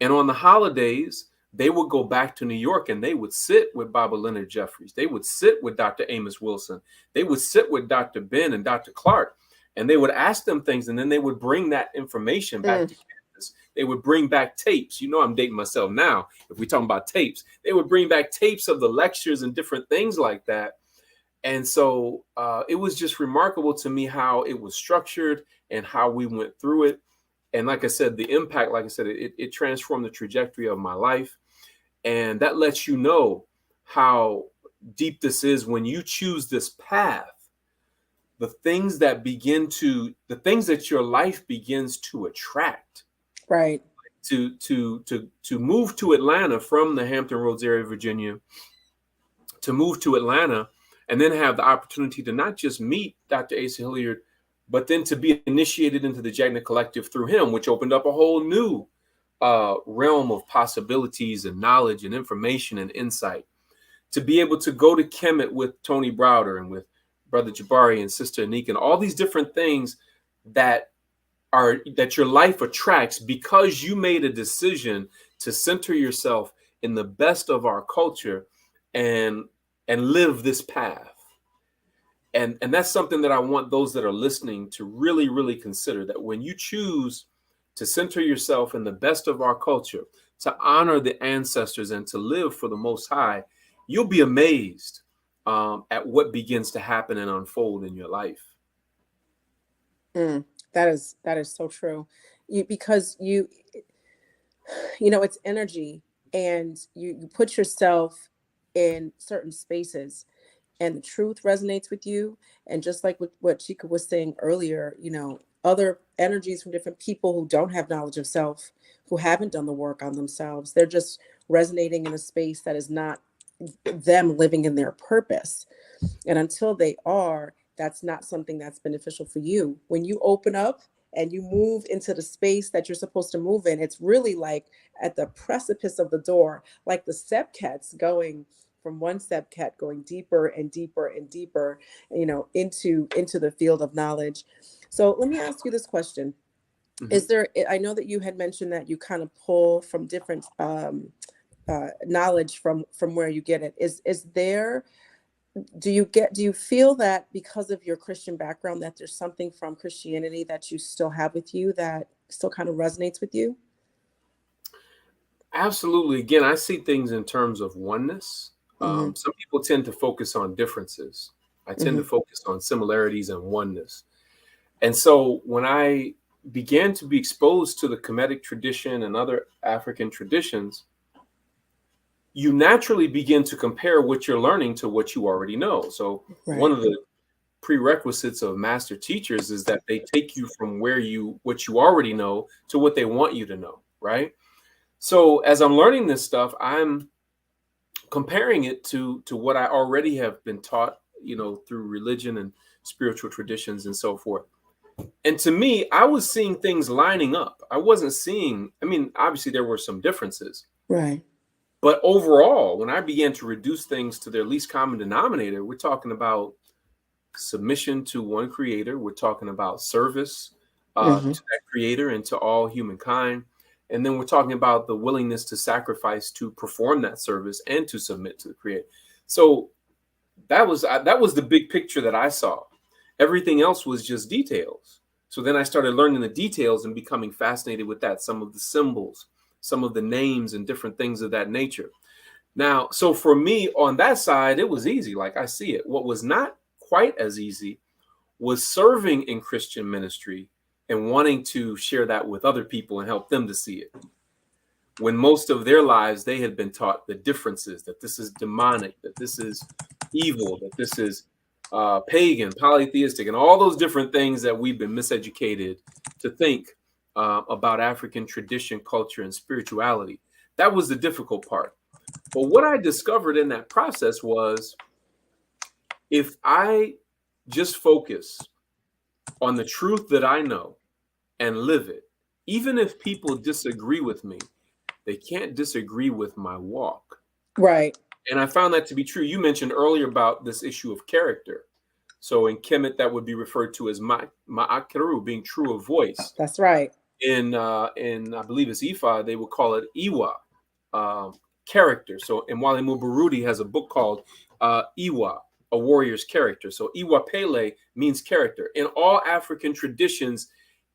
And on the holidays, they would go back to New York and they would sit with Baba Leonard Jeffries. They would sit with Dr. Amos Wilson. They would sit with Dr. Ben and Dr. Clark, and they would ask them things, and then they would bring that information back to campus. They would bring back tapes. I'm dating myself now. If we're talking about tapes, they would bring back tapes of the lectures and different things like that. And so it was just remarkable to me how it was structured and how we went through it. And like I said, the impact, like I said, it transformed the trajectory of my life. And that lets you know how deep this is when you choose this path. The things that your life begins to attract. Right. To move to Atlanta from the Hampton Roads area of Virginia, to move to Atlanta and then have the opportunity to not just meet Dr. Asa Hilliard, but then to be initiated into the Jagna Collective through him, which opened up a whole new realm of possibilities and knowledge and information and insight. To be able to go to Kemet with Tony Browder and with Brother Jabari and Sister Anika and all these different things that your life attracts because you made a decision to center yourself in the best of our culture and live this path. And that's something that I want those that are listening to really, really consider, that when you choose to center yourself in the best of our culture, to honor the ancestors and to live for the Most High, you'll be amazed at what begins to happen and unfold in your life. That is so true. Because it's energy, and you put yourself in certain spaces, and the truth resonates with you. And just like what Chika was saying earlier, other energies from different people who don't have knowledge of self, who haven't done the work on themselves, they're just resonating in a space that is not them living in their purpose. And until they are, that's not something that's beneficial for you. When you open up and you move into the space that you're supposed to move in, it's really like at the precipice of the door, like the sepcats going from one sepcat going deeper and deeper and deeper, into the field of knowledge. So let me ask you this question. Is there, I know that you had mentioned that you kind of pull from different knowledge from where you get it. Is there, do you feel that because of your Christian background, that there's something from Christianity that you still have with you that still kind of resonates with you? Absolutely. Again, I see things in terms of oneness. Some people tend to focus on differences. I tend to focus on similarities and oneness. And so when I began to be exposed to the Kemetic tradition and other African traditions, you naturally begin to compare what you're learning to what you already know. So one of the prerequisites of master teachers is that they take you from what you already know to what they want you to know, right? So as I'm learning this stuff, I'm comparing it to what I already have been taught, through religion and spiritual traditions and so forth. And to me, I was seeing things lining up. I wasn't seeing, obviously there were some differences. Right. But overall, when I began to reduce things to their least common denominator, we're talking about submission to one creator. We're talking about service to that creator and to all humankind. And then we're talking about the willingness to sacrifice to perform that service and to submit to the creator. So that was the big picture that I saw. Everything else was just details. So then I started learning the details and becoming fascinated with that, some of the symbols, some of the names and different things of that nature. Now, so for me on that side, it was easy. Like I see it. What was not quite as easy was serving in Christian ministry and wanting to share that with other people and help them to see it. When most of their lives, they had been taught the differences, that this is demonic, that this is evil, that this is pagan, polytheistic, and all those different things that we've been miseducated to think about African tradition, culture, and spirituality. That was the difficult part. But what I discovered in that process was, if I just focus on the truth that I know and live it, even if people disagree with me, they can't disagree with my walk. Right. And I found that to be true. You mentioned earlier about this issue of character. So in Kemet, that would be referred to as ma'akeru, being true of voice. That's right. In I believe it's Ifa, they would call it Iwa, character. So and Wale Mubarudi has a book called Iwa, a warrior's character. So Iwa Pele means character. In all African traditions,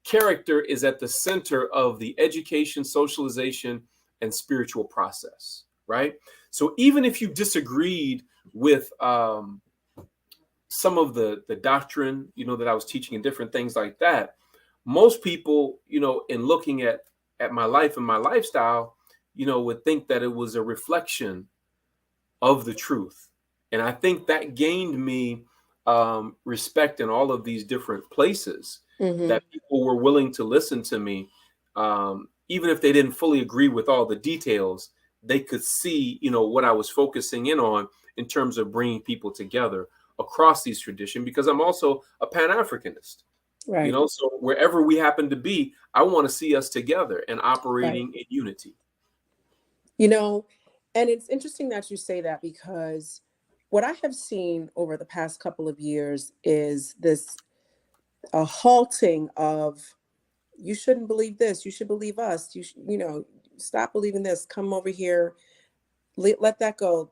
character is at the center of the education, socialization, and spiritual process, right? So even if you disagreed with some of the doctrine, that I was teaching and different things like that, most people, in looking at my life and my lifestyle, would think that it was a reflection of the truth. And I think that gained me respect in all of these different places, that people were willing to listen to me. Even if they didn't fully agree with all the details, they could see, what I was focusing in on in terms of bringing people together across these traditions, because I'm also a Pan-Africanist, right. So wherever we happen to be, I want to see us together and operating in unity. And it's interesting that you say that, because what I have seen over the past couple of years is this a halting of, you shouldn't believe this, you should believe us, stop believing this, come over here, let that go.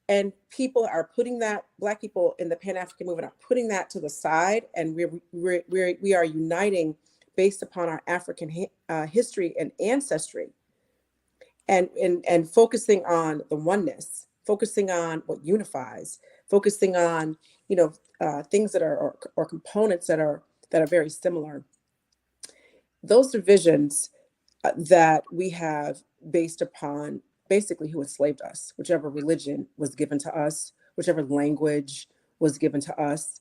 And people are putting that, Black people in the Pan-African movement are putting that to the side, and we are uniting based upon our African history and ancestry, and focusing on the oneness, focusing on what unifies, focusing on, things that are, or components that are very similar. Those divisions that we have based upon basically who enslaved us, whichever religion was given to us, whichever language was given to us,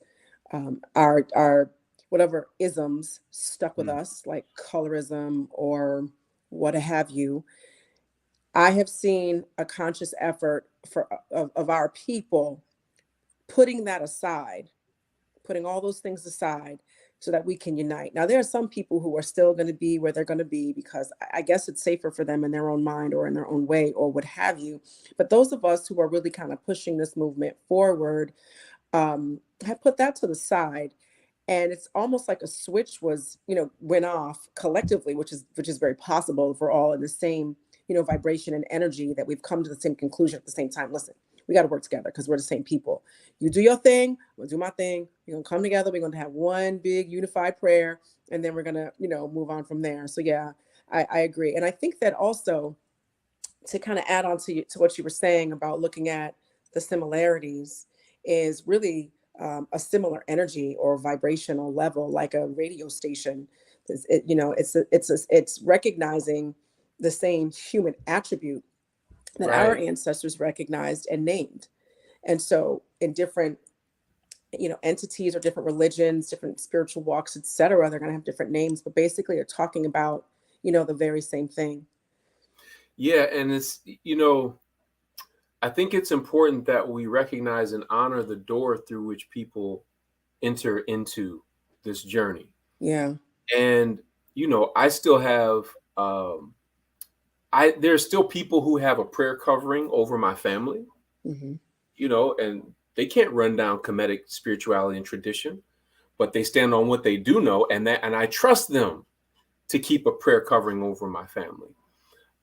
our whatever isms stuck with us, like colorism or what have you. I have seen a conscious effort of our people putting that aside, putting all those things aside so that we can unite. Now, there are some people who are still going to be where they're going to be because I guess it's safer for them in their own mind or in their own way or what have you. But those of us who are really kind of pushing this movement forward have put that to the side. And it's almost like a switch was, went off collectively, which is very possible if we're all in the same, vibration and energy, that we've come to the same conclusion at the same time. Listen, we got to work together because we're the same people. You do your thing, I'm gonna do my thing. We're gonna come together. We're gonna have one big unified prayer, and then we're gonna, move on from there. So yeah, I agree, and I think that also, to kind of add on to what you were saying about looking at the similarities, is really a similar energy or vibrational level, like a radio station. It's recognizing the same human attribute that our Right. ancestors recognized and named. And so in different, entities or different religions, different spiritual walks, etc., they're going to have different names, but basically they're talking about, the very same thing. Yeah, and it's, I think it's important that we recognize and honor the door through which people enter into this journey. Yeah. And, I still have, there's still people who have a prayer covering over my family, Mm-hmm. And they can't run down Kemetic spirituality and tradition, but they stand on what they do know. And I trust them to keep a prayer covering over my family.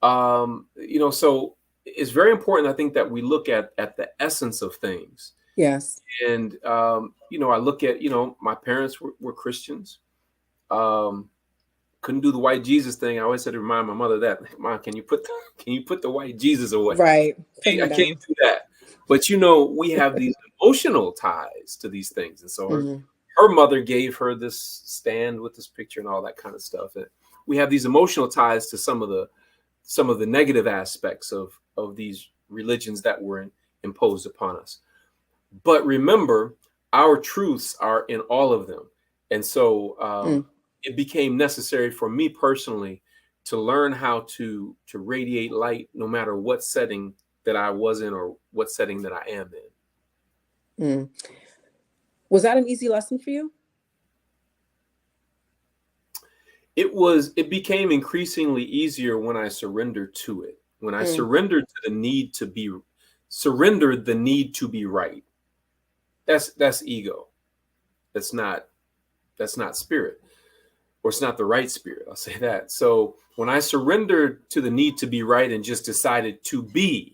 So it's very important, I think, that we look at the essence of things. Yes. And, I look at, my parents were Christians. Couldn't do the white Jesus thing. I always had to remind my mother that, Mom, can you put the white Jesus away? Right. I can't do that. But, we have these emotional ties to these things. And so her mother gave her this stand with this picture and all that kind of stuff. And we have these emotional ties to some of the negative aspects of these religions that were imposed upon us. But remember, our truths are in all of them. And so it became necessary for me personally to learn how to radiate light no matter what setting that I was in or what setting that I am in. Was that an easy lesson for you? It became increasingly easier when I surrendered to it. When I surrendered to the need to be right. That's ego. That's not spirit, or it's not the right spirit. I'll say that. So when I surrendered to the need to be right and just decided to be,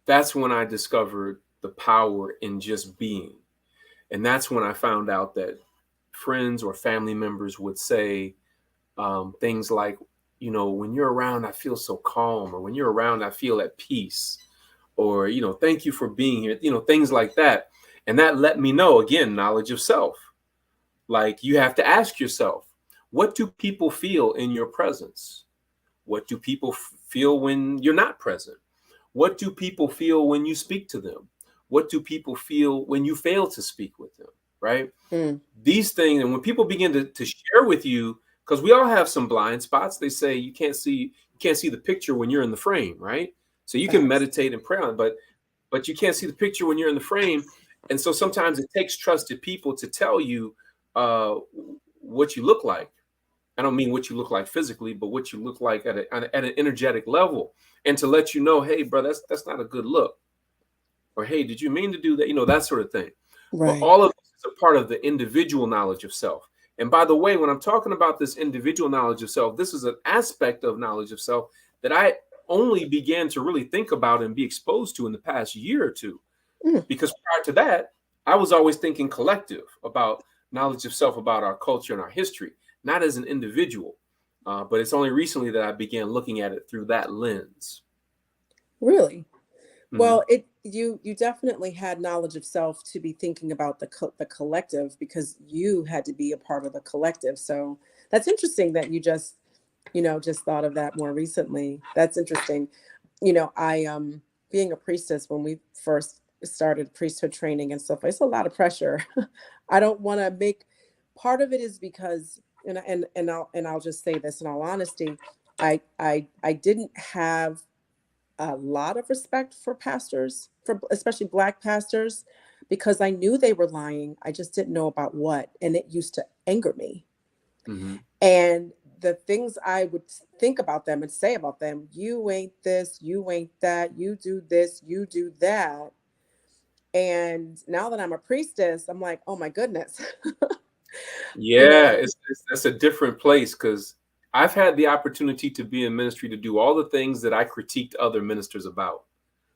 that's when I discovered the power in just being. And that's when I found out that friends or family members would say things like, when you're around, I feel so calm, or when you're around, I feel at peace, or, thank you for being here, things like that. And that let me know, again, knowledge of self. Like, you have to ask yourself, what do people feel in your presence? What do people feel when you're not present? What do people feel when you speak to them? What do people feel when you fail to speak with them? Right? These things, and when people begin to share with you, because we all have some blind spots. They say you can't see the picture when you're in the frame, right? So you can meditate and pray on it, but you can't see the picture when you're in the frame. And so sometimes it takes trusted people to tell you what you look like. I don't mean what you look like physically, but what you look like at an energetic level, and to let you know, hey, bro, that's not a good look, or hey, did you mean to do that? That sort of thing. Right. But all of this is a part of the individual knowledge of self. And by the way, when I'm talking about this individual knowledge of self, this is an aspect of knowledge of self that only began to really think about and be exposed to in the past year or two. Mm. Because prior to that, I was always thinking collective about knowledge of self, about our culture and our history, not as an individual. But it's only recently that I began looking at it through that lens. Really? Mhm. Well, you definitely had knowledge of self to be thinking about the collective, because you had to be a part of the collective. So that's interesting that you just thought of that more recently. That's interesting. I being a priestess, when we first started priesthood training and stuff, it's a lot of pressure. I don't want to make, part of it is because, I'll just say this in all honesty, I didn't have a lot of respect for pastors, for especially Black pastors, because I knew they were lying. I just didn't know about what, and it used to anger me. Mm-hmm. And the things I would think about them and say about them, you ain't this, you ain't that, you do this, you do that. And now that I'm a priestess, I'm like, oh my goodness. Yeah, that's a different place, because I've had the opportunity to be in ministry to do all the things that I critiqued other ministers about.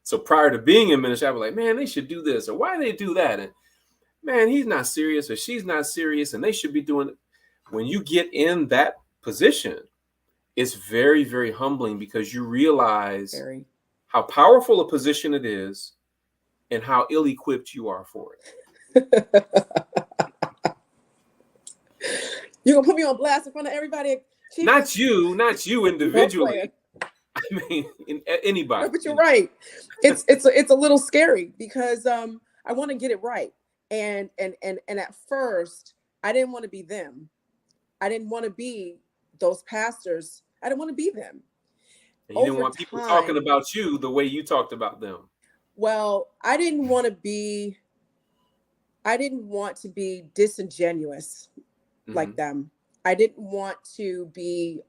So prior to being in ministry, I was like, man, they should do this, or why they do that, and man, he's not serious, or she's not serious, and they should be doing it. When you get in that position, it's very, very humbling, because you realize how powerful a position it is and how ill-equipped you are for it. You're gonna put me on blast in front of everybody? Not you individually. I mean, anybody. No, but you're right. It's a little scary, because I want to get it right, and at first I didn't want to be them. I didn't want to be those pastors. I didn't want to be them. And you didn't want people talking about you the way you talked about them. Well, I didn't want to be disingenuous like them. I didn't want to be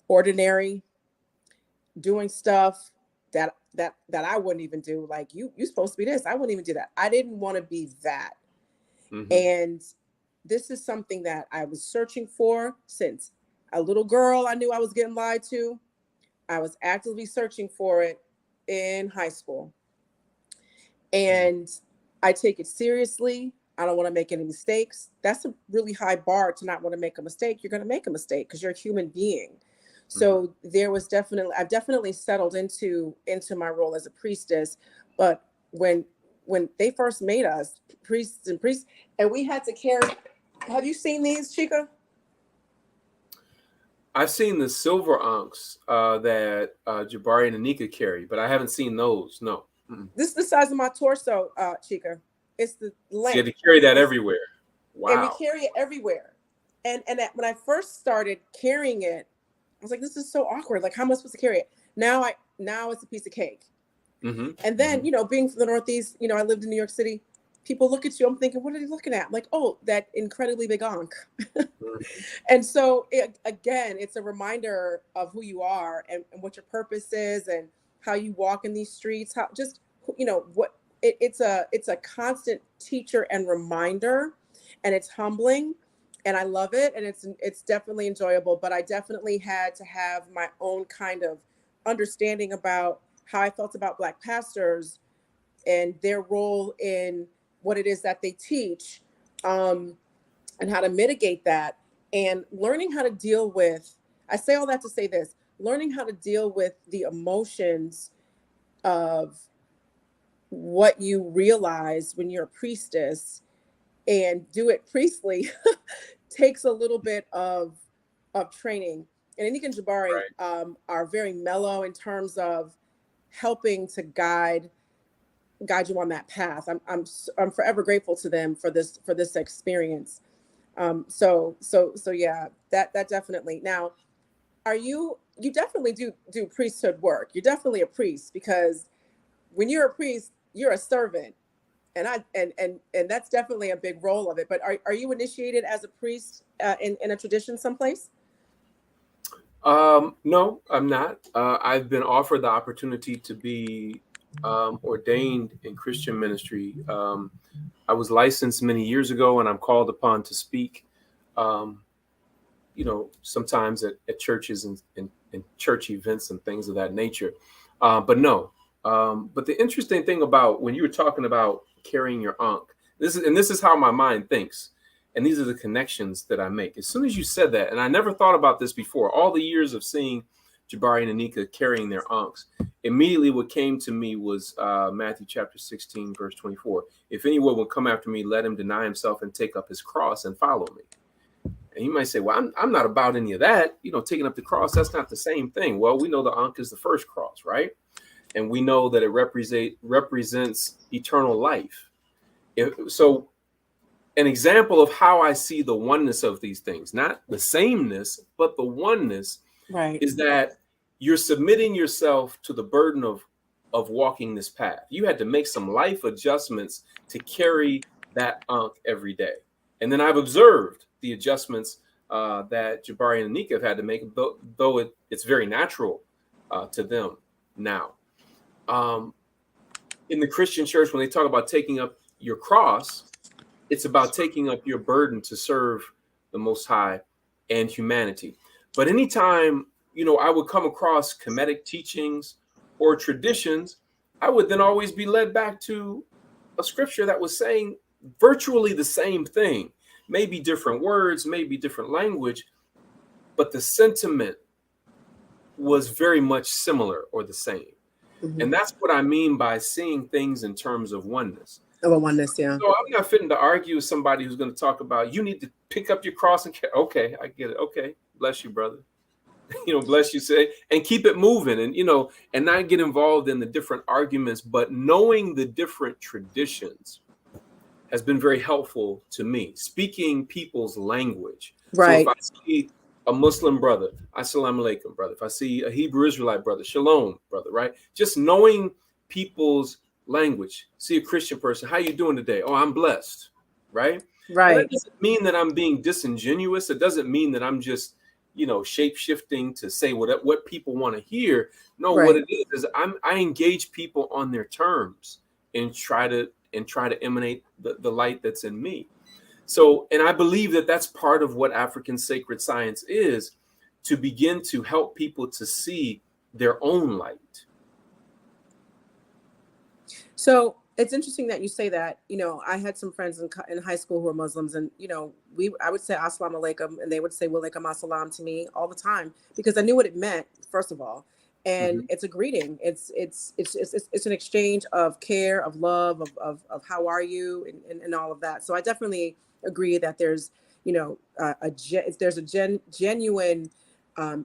ordinary, doing stuff that I wouldn't even do. Like, you supposed to be this, I wouldn't even do that. I didn't want to be that. And this is something that I was searching for since a little girl. I knew I was getting lied to. I was actively searching for it in high school. And I take it seriously. I don't want to make any mistakes. That's a really high bar, to not want to make a mistake. You're going to make a mistake because you're a human being. So I've definitely settled into my role as a priestess. But when they first made us priests, and we had to carry, have you seen these, Chike? I've seen the silver ankhs that Jabari and Anika carry, but I haven't seen those. No. This is the size of my torso, Chike. It's the length. So you had to carry that everywhere. Wow. And we carry it everywhere. And when I first started carrying it, I was like, this is so awkward. Like, how am I supposed to carry it? Now it's a piece of cake. And then, being from the Northeast, I lived in New York City. People look at you. I'm thinking, what are they looking at? I'm like, oh, that incredibly big ankh. And so, again, it's a reminder of who you are and what your purpose is, and how you walk in these streets. How just, what it's a constant teacher and reminder, and it's humbling. And I love it, and it's definitely enjoyable. But I definitely had to have my own kind of understanding about how I felt about Black pastors and their role in what it is that they teach, and how to mitigate that, and learning how to deal with. I say all that to say this: learning how to deal with the emotions of what you realize when you're a priestess, and do it priestly takes a little bit of training. And Anika and Jabari are very mellow in terms of helping to guide you on that path. I'm forever grateful to them for this experience. So yeah, that definitely. Now, you definitely do priesthood work. You're definitely a priest, because when you're a priest, you're a servant. And that's definitely a big role of it. But are you initiated as a priest in a tradition someplace? No, I'm not. I've been offered the opportunity to be ordained in Christian ministry. I was licensed many years ago, and I'm called upon to speak sometimes at churches and church events and things of that nature. But no. But the interesting thing about when you were talking about carrying your ankh, this is how my mind thinks. And these are the connections that I make. As soon as you said that, and I never thought about this before, all the years of seeing Jabari and Anika carrying their ankhs, immediately what came to me was Matthew chapter 16, verse 24. If anyone will come after me, let him deny himself and take up his cross and follow me. And you might say, well, I'm not about any of that. Taking up the cross, that's not the same thing. Well, we know the ankh is the first cross, right? And we know that it represents eternal life. So an example of how I see the oneness of these things, not the sameness, but the oneness, right, is that you're submitting yourself to the burden of walking this path. You had to make some life adjustments to carry that ankh every day. And then I've observed the adjustments that Jabari and Anika have had to make, though it's very natural to them now. In the Christian church, when they talk about taking up your cross, it's about taking up your burden to serve the Most High and humanity. But anytime, I would come across Kemetic teachings or traditions, I would then always be led back to a scripture that was saying virtually the same thing, maybe different words, maybe different language, but the sentiment was very much similar or the same. Mm-hmm. And that's what I mean by seeing things in terms of oneness. Of oneness, yeah. So I'm not fitting to argue with somebody who's going to talk about, you need to pick up your cross and okay, I get it. Okay, bless you, brother. Bless you, say, and keep it moving, and and not get involved in the different arguments, but knowing the different traditions has been very helpful to me. Speaking people's language. Right. So if I see a Muslim brother, assalamu alaikum, brother. If I see a Hebrew Israelite brother, shalom, brother, right? Just knowing people's language. See a Christian person, how you doing today? Oh, I'm blessed, right? Right. And that doesn't mean that I'm being disingenuous. It doesn't mean that I'm just, shape shifting to say what people want to hear. No, right. What it is I engage people on their terms and try to emanate the light that's in me. So, and I believe that that's part of what African sacred science is, to begin to help people to see their own light. So it's interesting that you say that. I had some friends in high school who were Muslims, and I would say assalamu alaikum, and they would say wa alaikum assalam to me all the time, because I knew what it meant, first of all, and mm-hmm. It's a greeting. It's an exchange of care, of love, of how are you, and all of that. So I definitely agree that there's there's a genuine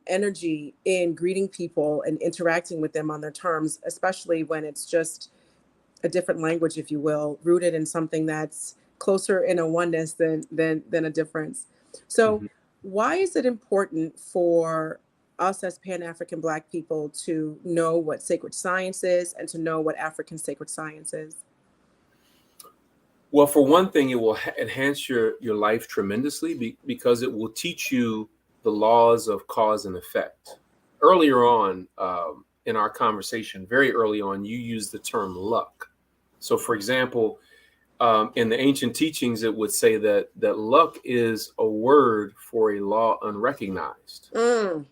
energy in greeting people and interacting with them on their terms, especially when it's just a different language, if you will, rooted in something that's closer in a oneness than a difference. So mm-hmm. Why is it important for us as Pan-African Black people to know what sacred science is and to know what African sacred science is? Well, for one thing, it will enhance your life tremendously because it will teach you the laws of cause and effect. Earlier on in our conversation, very early on, you used the term luck. So, for example, in the ancient teachings, it would say that luck is a word for a law unrecognized. Mm.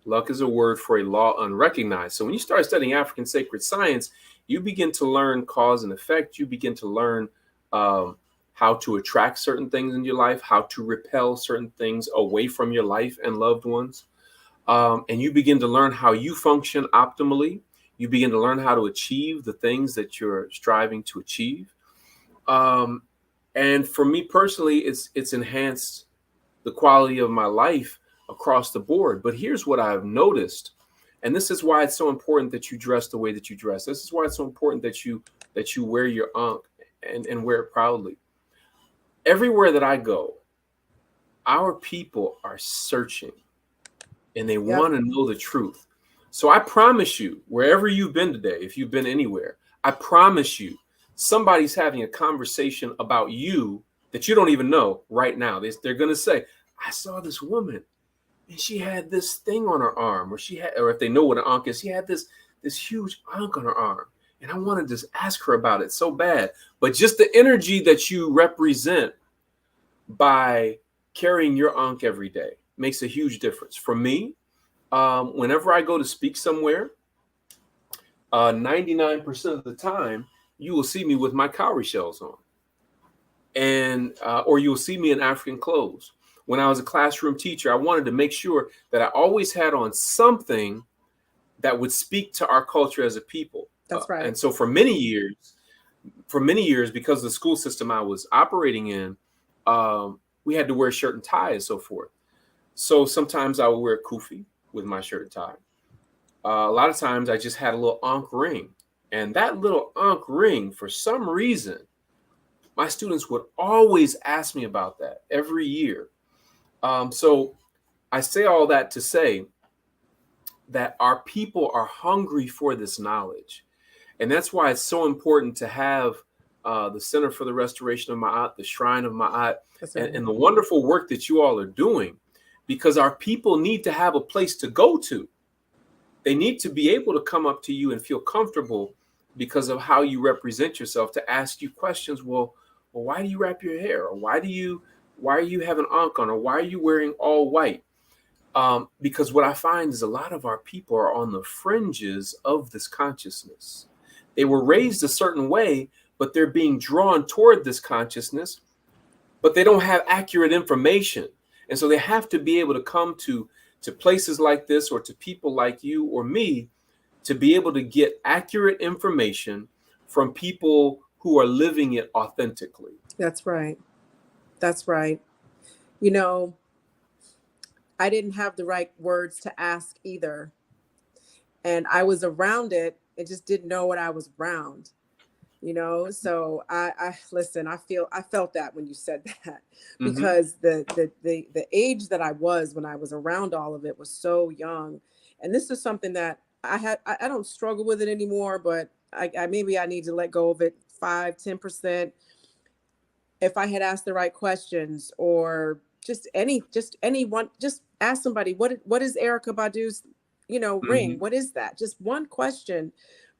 Luck is a word for a law unrecognized. So when you start studying African sacred science, you begin to learn cause and effect. You begin to learn how to attract certain things in your life, how to repel certain things away from your life and loved ones. And you begin to learn how you function optimally. You begin to learn how to achieve the things that you're striving to achieve. And for me personally, it's enhanced the quality of my life across the board. But here's what I've noticed, and this is why it's so important that you dress the way that you dress. This is why it's so important that you wear your ankh and wear it proudly. Everywhere that I go, our people are searching and they want to know the truth. So I promise you, wherever you've been today, if you've been anywhere, I promise you, somebody's having a conversation about you that you don't even know right now. They're going to say, I saw this woman and she had this thing on her arm, or if they know what an ankh is, she had this huge ankh on her arm. And I wanted to ask her about it so bad. But just the energy that you represent by carrying your ankh every day, makes a huge difference. For me, whenever I go to speak somewhere, 99% of the time, you will see me with my cowrie shells on, and or you'll see me in African clothes. When I was a classroom teacher, I wanted to make sure that I always had on something that would speak to our culture as a people. That's right. And so for many years, because of the school system I was operating in, we had to wear shirt and tie and so forth. So sometimes I would wear a kufi with my shirt and tie. A lot of times I just had a little ankh ring. And that little ankh ring, for some reason, my students would always ask me about that every year. So I say all that to say that our people are hungry for this knowledge. And that's why it's so important to have the Center for the Restoration of Ma'at, the Shrine of Ma'at, right, and the wonderful work that you all are doing, because our people need to have a place to go to. They need to be able to come up to you and feel comfortable because of how you represent yourself, to ask you questions. Well, why do you wrap your hair? Or why are you have an ankh on? Or why are you wearing all white? Because what I find is a lot of our people are on the fringes of this consciousness. They were raised a certain way, but they're being drawn toward this consciousness, but they don't have accurate information. And so they have to be able to come to places like this, or to people like you or me, to be able to get accurate information from people who are living it authentically. That's right. That's right. You know, I didn't have the right words to ask either. And I was around it and just didn't know what I was around, you know? So I listen, I felt that when you said that, because the age that I was when I was around all of it was so young. And this is something that I don't struggle with it anymore, but I maybe I need to let go of it 5-10%. If I had asked the right questions, or just anyone, just ask somebody, what is Erykah Badu's, ring? What is that? Just one question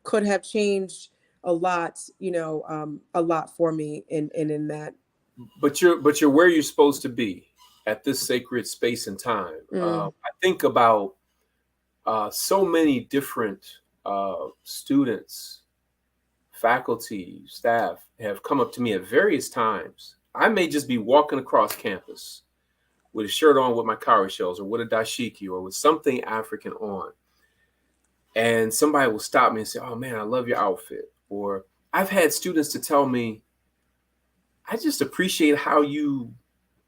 could have changed a lot, a lot for me in that. But you're where you're supposed to be at this sacred space and time. I think about so many different students, faculty, staff have come up to me at various times. I may just be walking across campus with a shirt on with my cowrie shells, or with a dashiki, or with something African on, and somebody will stop me and say, "Oh man, I love your outfit." Or I've had students to tell me, "I just appreciate how you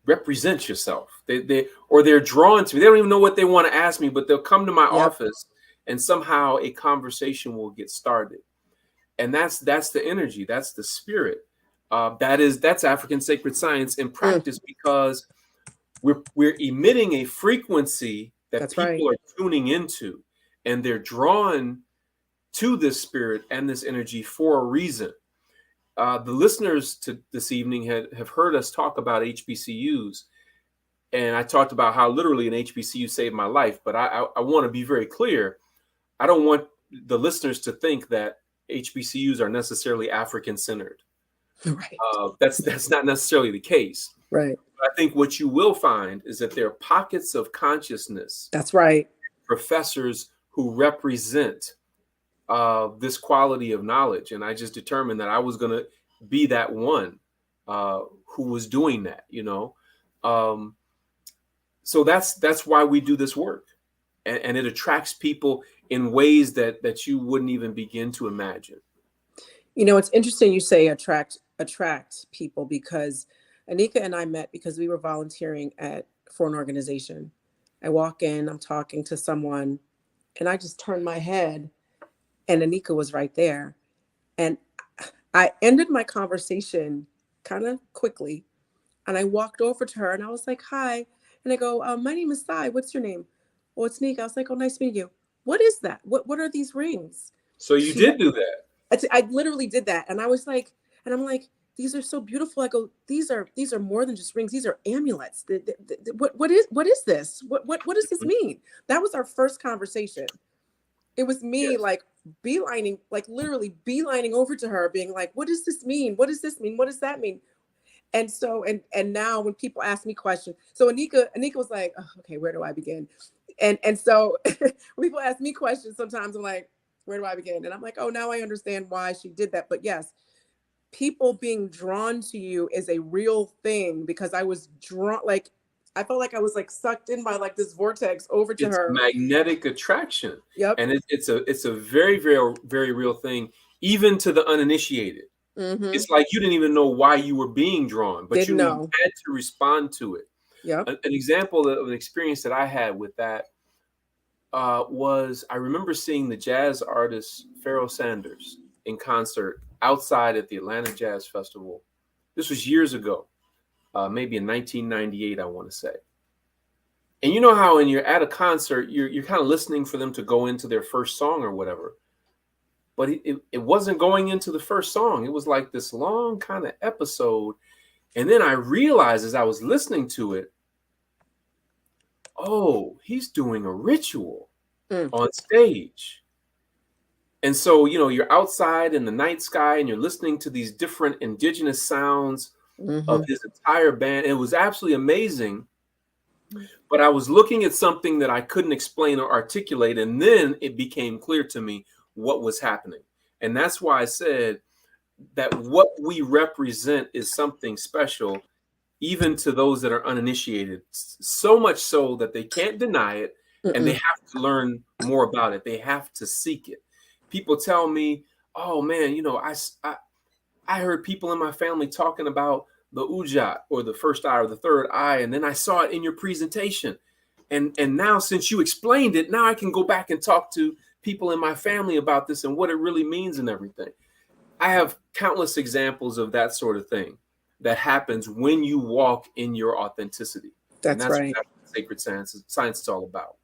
represent yourself." They're drawn to me. They don't even know what they want to ask me, but they'll come to my office, and somehow a conversation will get started. And that's the energy, that's the spirit. That's African sacred science in practice, because we're emitting a frequency that people are tuning into, and they're drawn to this spirit and this energy for a reason. The listeners to this evening have heard us talk about HBCUs, and I talked about how literally an HBCU saved my life. But I want to be very clear. I don't want the listeners to think that HBCUs are necessarily African centered. Right. That's not necessarily the case. Right. But I think what you will find is that there are pockets of consciousness. That's right. Professors who represent this quality of knowledge. And I just determined that I was going to be that one who was doing that, So that's why we do this work. And it attracts people in ways that you wouldn't even begin to imagine. It's interesting you say attract people, because Anika and I met because we were volunteering for an organization. I walk in, I'm talking to someone, and I just turned my head, and Anika was right there. And I ended my conversation kind of quickly, and I walked over to her and I was like, "Hi." And I go, "My name is Sai. What's your name?" "Oh, it's Nika." I was like, "Oh, nice to meet you. What is that? What are these rings?" So you did do that. I literally did that. And I was like, and I'm like, "These are so beautiful." I go, these are more than just rings. These are amulets. What is this? What does this mean? That was our first conversation. It was me like literally beelining over to her, being like, "What does this mean? What does this mean? What does that mean?" And so, and now when people ask me questions, so Anika was like, oh, okay, where do I begin? And so when people ask me questions, sometimes I'm like, where do I begin? And I'm like, oh, now I understand why she did that. But yes, people being drawn to you is a real thing, because I was drawn, like, I felt like I was like sucked in by like this vortex over to It's her. magnetic attraction. Yep. And it's a very, very, very real thing, even to the uninitiated. Mm-hmm. It's like you didn't even know why you were being drawn, but Didn't you know. had to respond to it. Yep. An example of an experience that I had with that was I remember seeing the jazz artist Pharoah Sanders in concert outside at the Atlanta Jazz Festival. This was years ago, maybe in 1998, I want to say. And you know how when you're at a concert, you're kind of listening for them to go into their first song or whatever. But it wasn't going into the first song. It was like this long kind of episode. And then I realized as I was listening to it, oh, he's doing a ritual on stage. And so, you know, you're outside in the night sky and you're listening to these different indigenous sounds of his entire band. It was absolutely amazing. But I was looking at something that I couldn't explain or articulate. And then it became clear to me what was happening. And that's why I said that what we represent is something special, even to those that are uninitiated, so much so that they can't deny it and they have to learn more about it. They have to seek it. People tell me, oh man, you know, I heard people in my family talking about the ujat or the first eye or the third eye, and then I saw it in your presentation. And now since you explained it, now I can go back and talk to people in my family about this and what it really means and everything. I have countless examples of that sort of thing that happens when you walk in your authenticity. That's right. What sacred science is all about.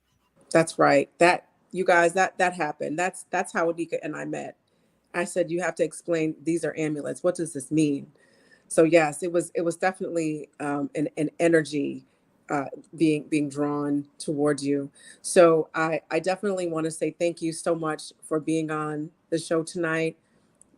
That's right. That, you guys, that happened. That's how Anika and I met. I said, you have to explain, these are amulets. What does this mean? So yes, it was definitely an energy being drawn towards you. So I definitely want to say thank you so much for being on the show tonight.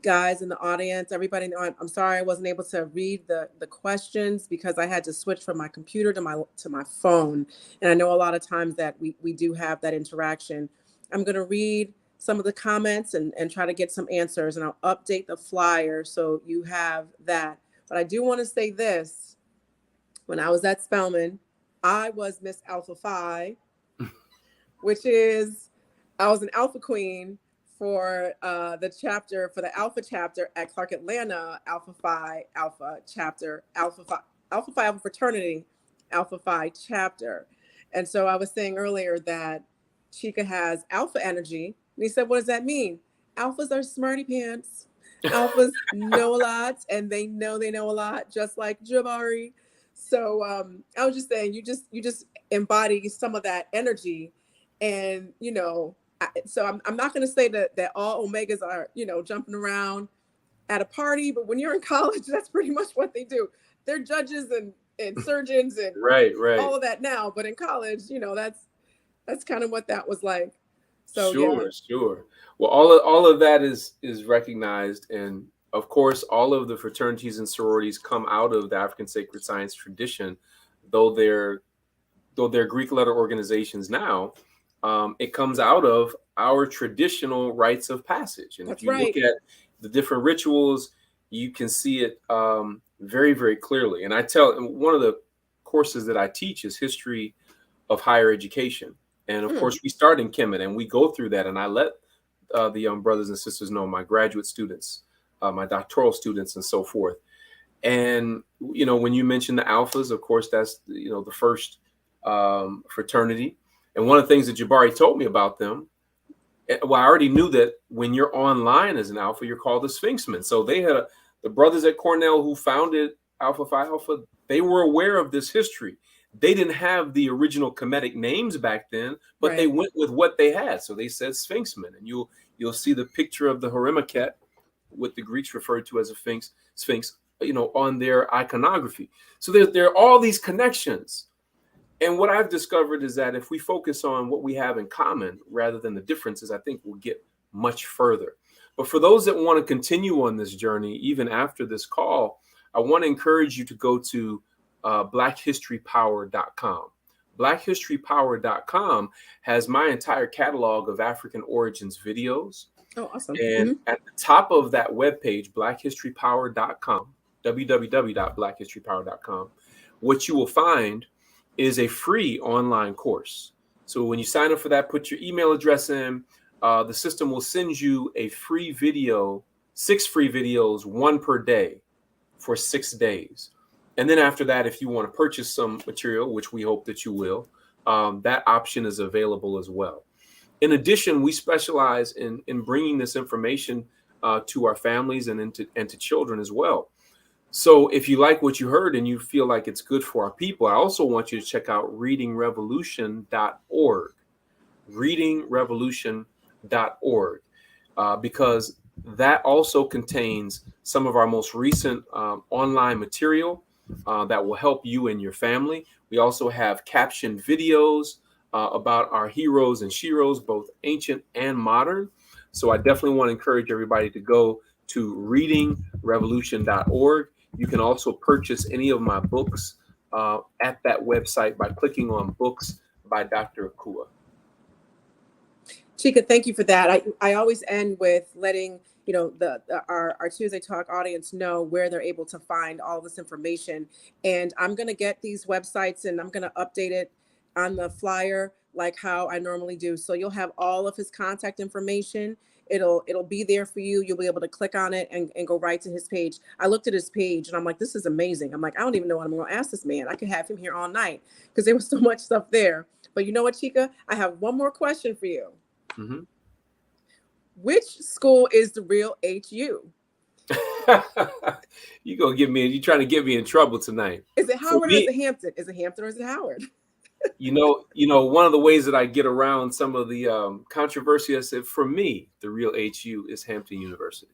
Guys in the audience, everybody, I'm sorry I wasn't able to read the questions because I had to switch from my computer to my phone. And I know a lot of times that we do have that interaction. I'm going to read some of the comments and try to get some answers, and I'll update the flyer so you have that. But I do want to say this. When I was at Spelman, I was Miss Alpha Phi, which is, I was an Alpha Queen for the Alpha chapter at Clark Atlanta, Alpha Phi Alpha chapter, Alpha Phi Alpha fraternity, Alpha Phi chapter. And so I was saying earlier that Chike has alpha energy. And he said, what does that mean? Alphas are smarty pants. Alphas know a lot, and they know a lot, just like Jabari. So I was just saying, you just embody some of that energy. And, you know, so I'm not going to say that all Omegas are, you know, jumping around at a party, but when you're in college, that's pretty much what they do. They're judges and surgeons and right. all of that now. But in college, you know, that's kind of what that was like. So Sure. Well, all of that is recognized, and of course, all of the fraternities and sororities come out of the African sacred science tradition, though they're Greek letter organizations now. It comes out of our traditional rites of passage, and if you look at the different rituals, you can see it very, very clearly. And one of the courses that I teach is history of higher education. And of course, we start in Kemet and we go through that. And I let the young brothers and sisters know, my graduate students, my doctoral students, and so forth. And, you know, when you mention the alphas, of course, that's, you know, the first fraternity. And one of the things that Jabari told me about them, well, I already knew that when you're online as an alpha, you're called a Sphinxman. So they had the brothers at Cornell who founded Alpha Phi Alpha, they were aware of this history. They didn't have the original Kemetic names back then, but they went with what they had. So they said Sphinxman, and you'll see the picture of the Haremaket, what the Greeks referred to as a Sphinx, you know, on their iconography. So there are all these connections. And what I've discovered is that if we focus on what we have in common rather than the differences, I think we'll get much further. But for those that want to continue on this journey, even after this call, I want to encourage you to go to blackhistorypower.com. Blackhistorypower.com has my entire catalog of African origins videos. Oh, awesome. And at the top of that webpage, blackhistorypower.com, www.blackhistorypower.com, what you will find is a free online course. So when you sign up for that, put your email address in. The system will send you a free video, 6 free videos, 1 per day for 6 days. And then after that, if you want to purchase some material, which we hope that you will, that option is available as well. In addition, we specialize in bringing this information to our families and to children as well. So if you like what you heard and you feel like it's good for our people, I also want you to check out readingrevolution.org, readingrevolution.org, because that also contains some of our most recent online material that will help you and your family. We also have captioned videos about our heroes and sheroes, both ancient and modern. So I definitely want to encourage everybody to go to readingrevolution.org. You can also purchase any of my books at that website by clicking on Books by Dr. Akua. Chike, thank you for that. I always end with letting our Tuesday Talk audience know where they're able to find all this information. And I'm going to get these websites and I'm going to update it on the flyer like how I normally do. So you'll have all of his contact information. It'll be there for you. You'll be able to click on it and go right to his page. I looked at his page and I'm like, this is amazing. I'm like, I don't even know what I'm going to ask this man. I could have him here all night because there was so much stuff there. But you know what, Chike? I have one more question for you. Mm-hmm. Which school is the real HU? You trying to get me in trouble tonight. Is it Howard or is it Hampton? Is it Hampton or is it Howard? You know, one of the ways that I get around some of the controversy, I said, for me, the real HU is Hampton University.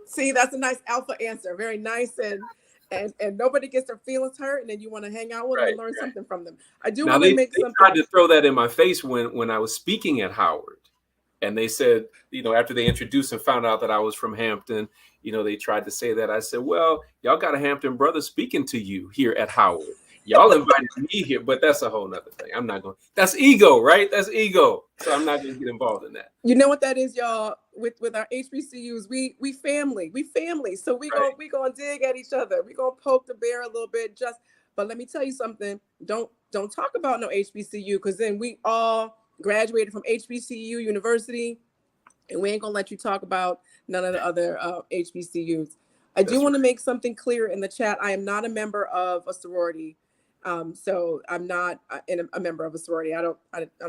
See, that's a nice alpha answer. Very nice, and nobody gets their feelings hurt, and then you want to hang out with them and learn something from them. I do want to make something. They tried to throw that in my face when I was speaking at Howard, and they said, after they introduced and found out that I was from Hampton, they tried to say that. I said, well, y'all got a Hampton brother speaking to you here at Howard. Y'all invited me here, but that's a whole nother thing. I'm not going. That's ego, right? That's ego. So I'm not going to get involved in that. You know what that is, y'all? With our HBCUs, we family. So we gonna dig at each other. We gonna poke the bear a little bit. But let me tell you something. Don't talk about no HBCU, because then we all graduated from HBCU University, and we ain't gonna let you talk about none of the other HBCUs. I do want to make something clear in the chat. I am not a member of a sorority. So I'm not a member of a sorority. I don't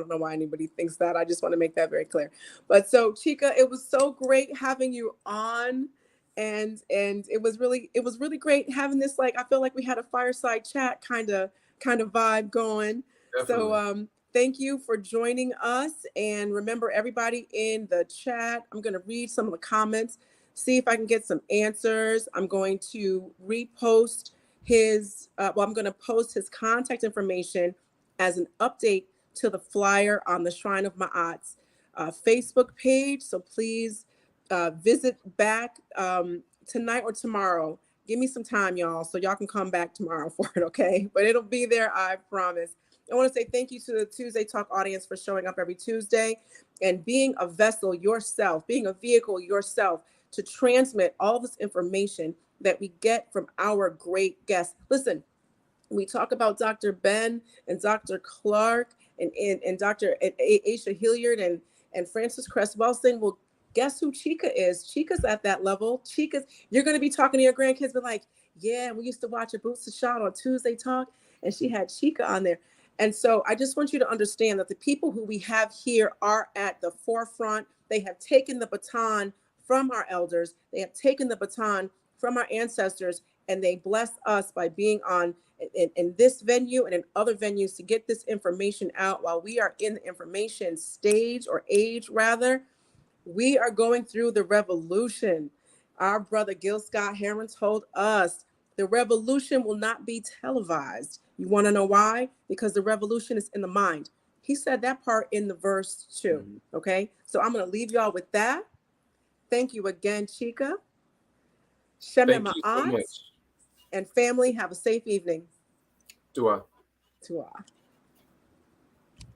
know why anybody thinks that. I just want to make that very clear. But so Chike, it was so great having you on, and it was really great having this. Like, I feel like we had a fireside chat kind of vibe going. Definitely. So thank you for joining us, and remember, everybody in the chat, I'm going to read some of the comments, see if I can get some answers. I'm going to repost I'm going to post his contact information as an update to the flyer on the Shrine of Ma'at's Facebook page. So please visit back tonight or tomorrow. Give me some time, y'all, so y'all can come back tomorrow for it, okay? But it'll be there, I promise. I want to say thank you to the Tuesday Talk audience for showing up every Tuesday and being a vessel yourself, being a vehicle yourself to transmit all this information that we get from our great guests. Listen, we talk about Dr. Ben and Dr. Clark and Dr. Aisha Hilliard and Francis Cress Welsing. Well, guess who Chike is? Chike's at that level. You're going to be talking to your grandkids, but like, yeah, we used to watch a Boots to Shot on Tuesday Talk, and she had Chike on there. And so I just want you to understand that the people who we have here are at the forefront. They have taken the baton from our elders. They have taken the baton from our ancestors, and they bless us by being on in this venue and in other venues to get this information out while we are in the information stage or age rather. We are going through the revolution. Our brother Gil Scott Heron told us the revolution will not be televised. You want to know why? Because the revolution is in the mind. He said that part in the verse too. Okay, so I'm going to leave y'all with that. Thank you again, Chike. Thank you so Shemema'at, much. and family, have a safe evening. Dua. Tua.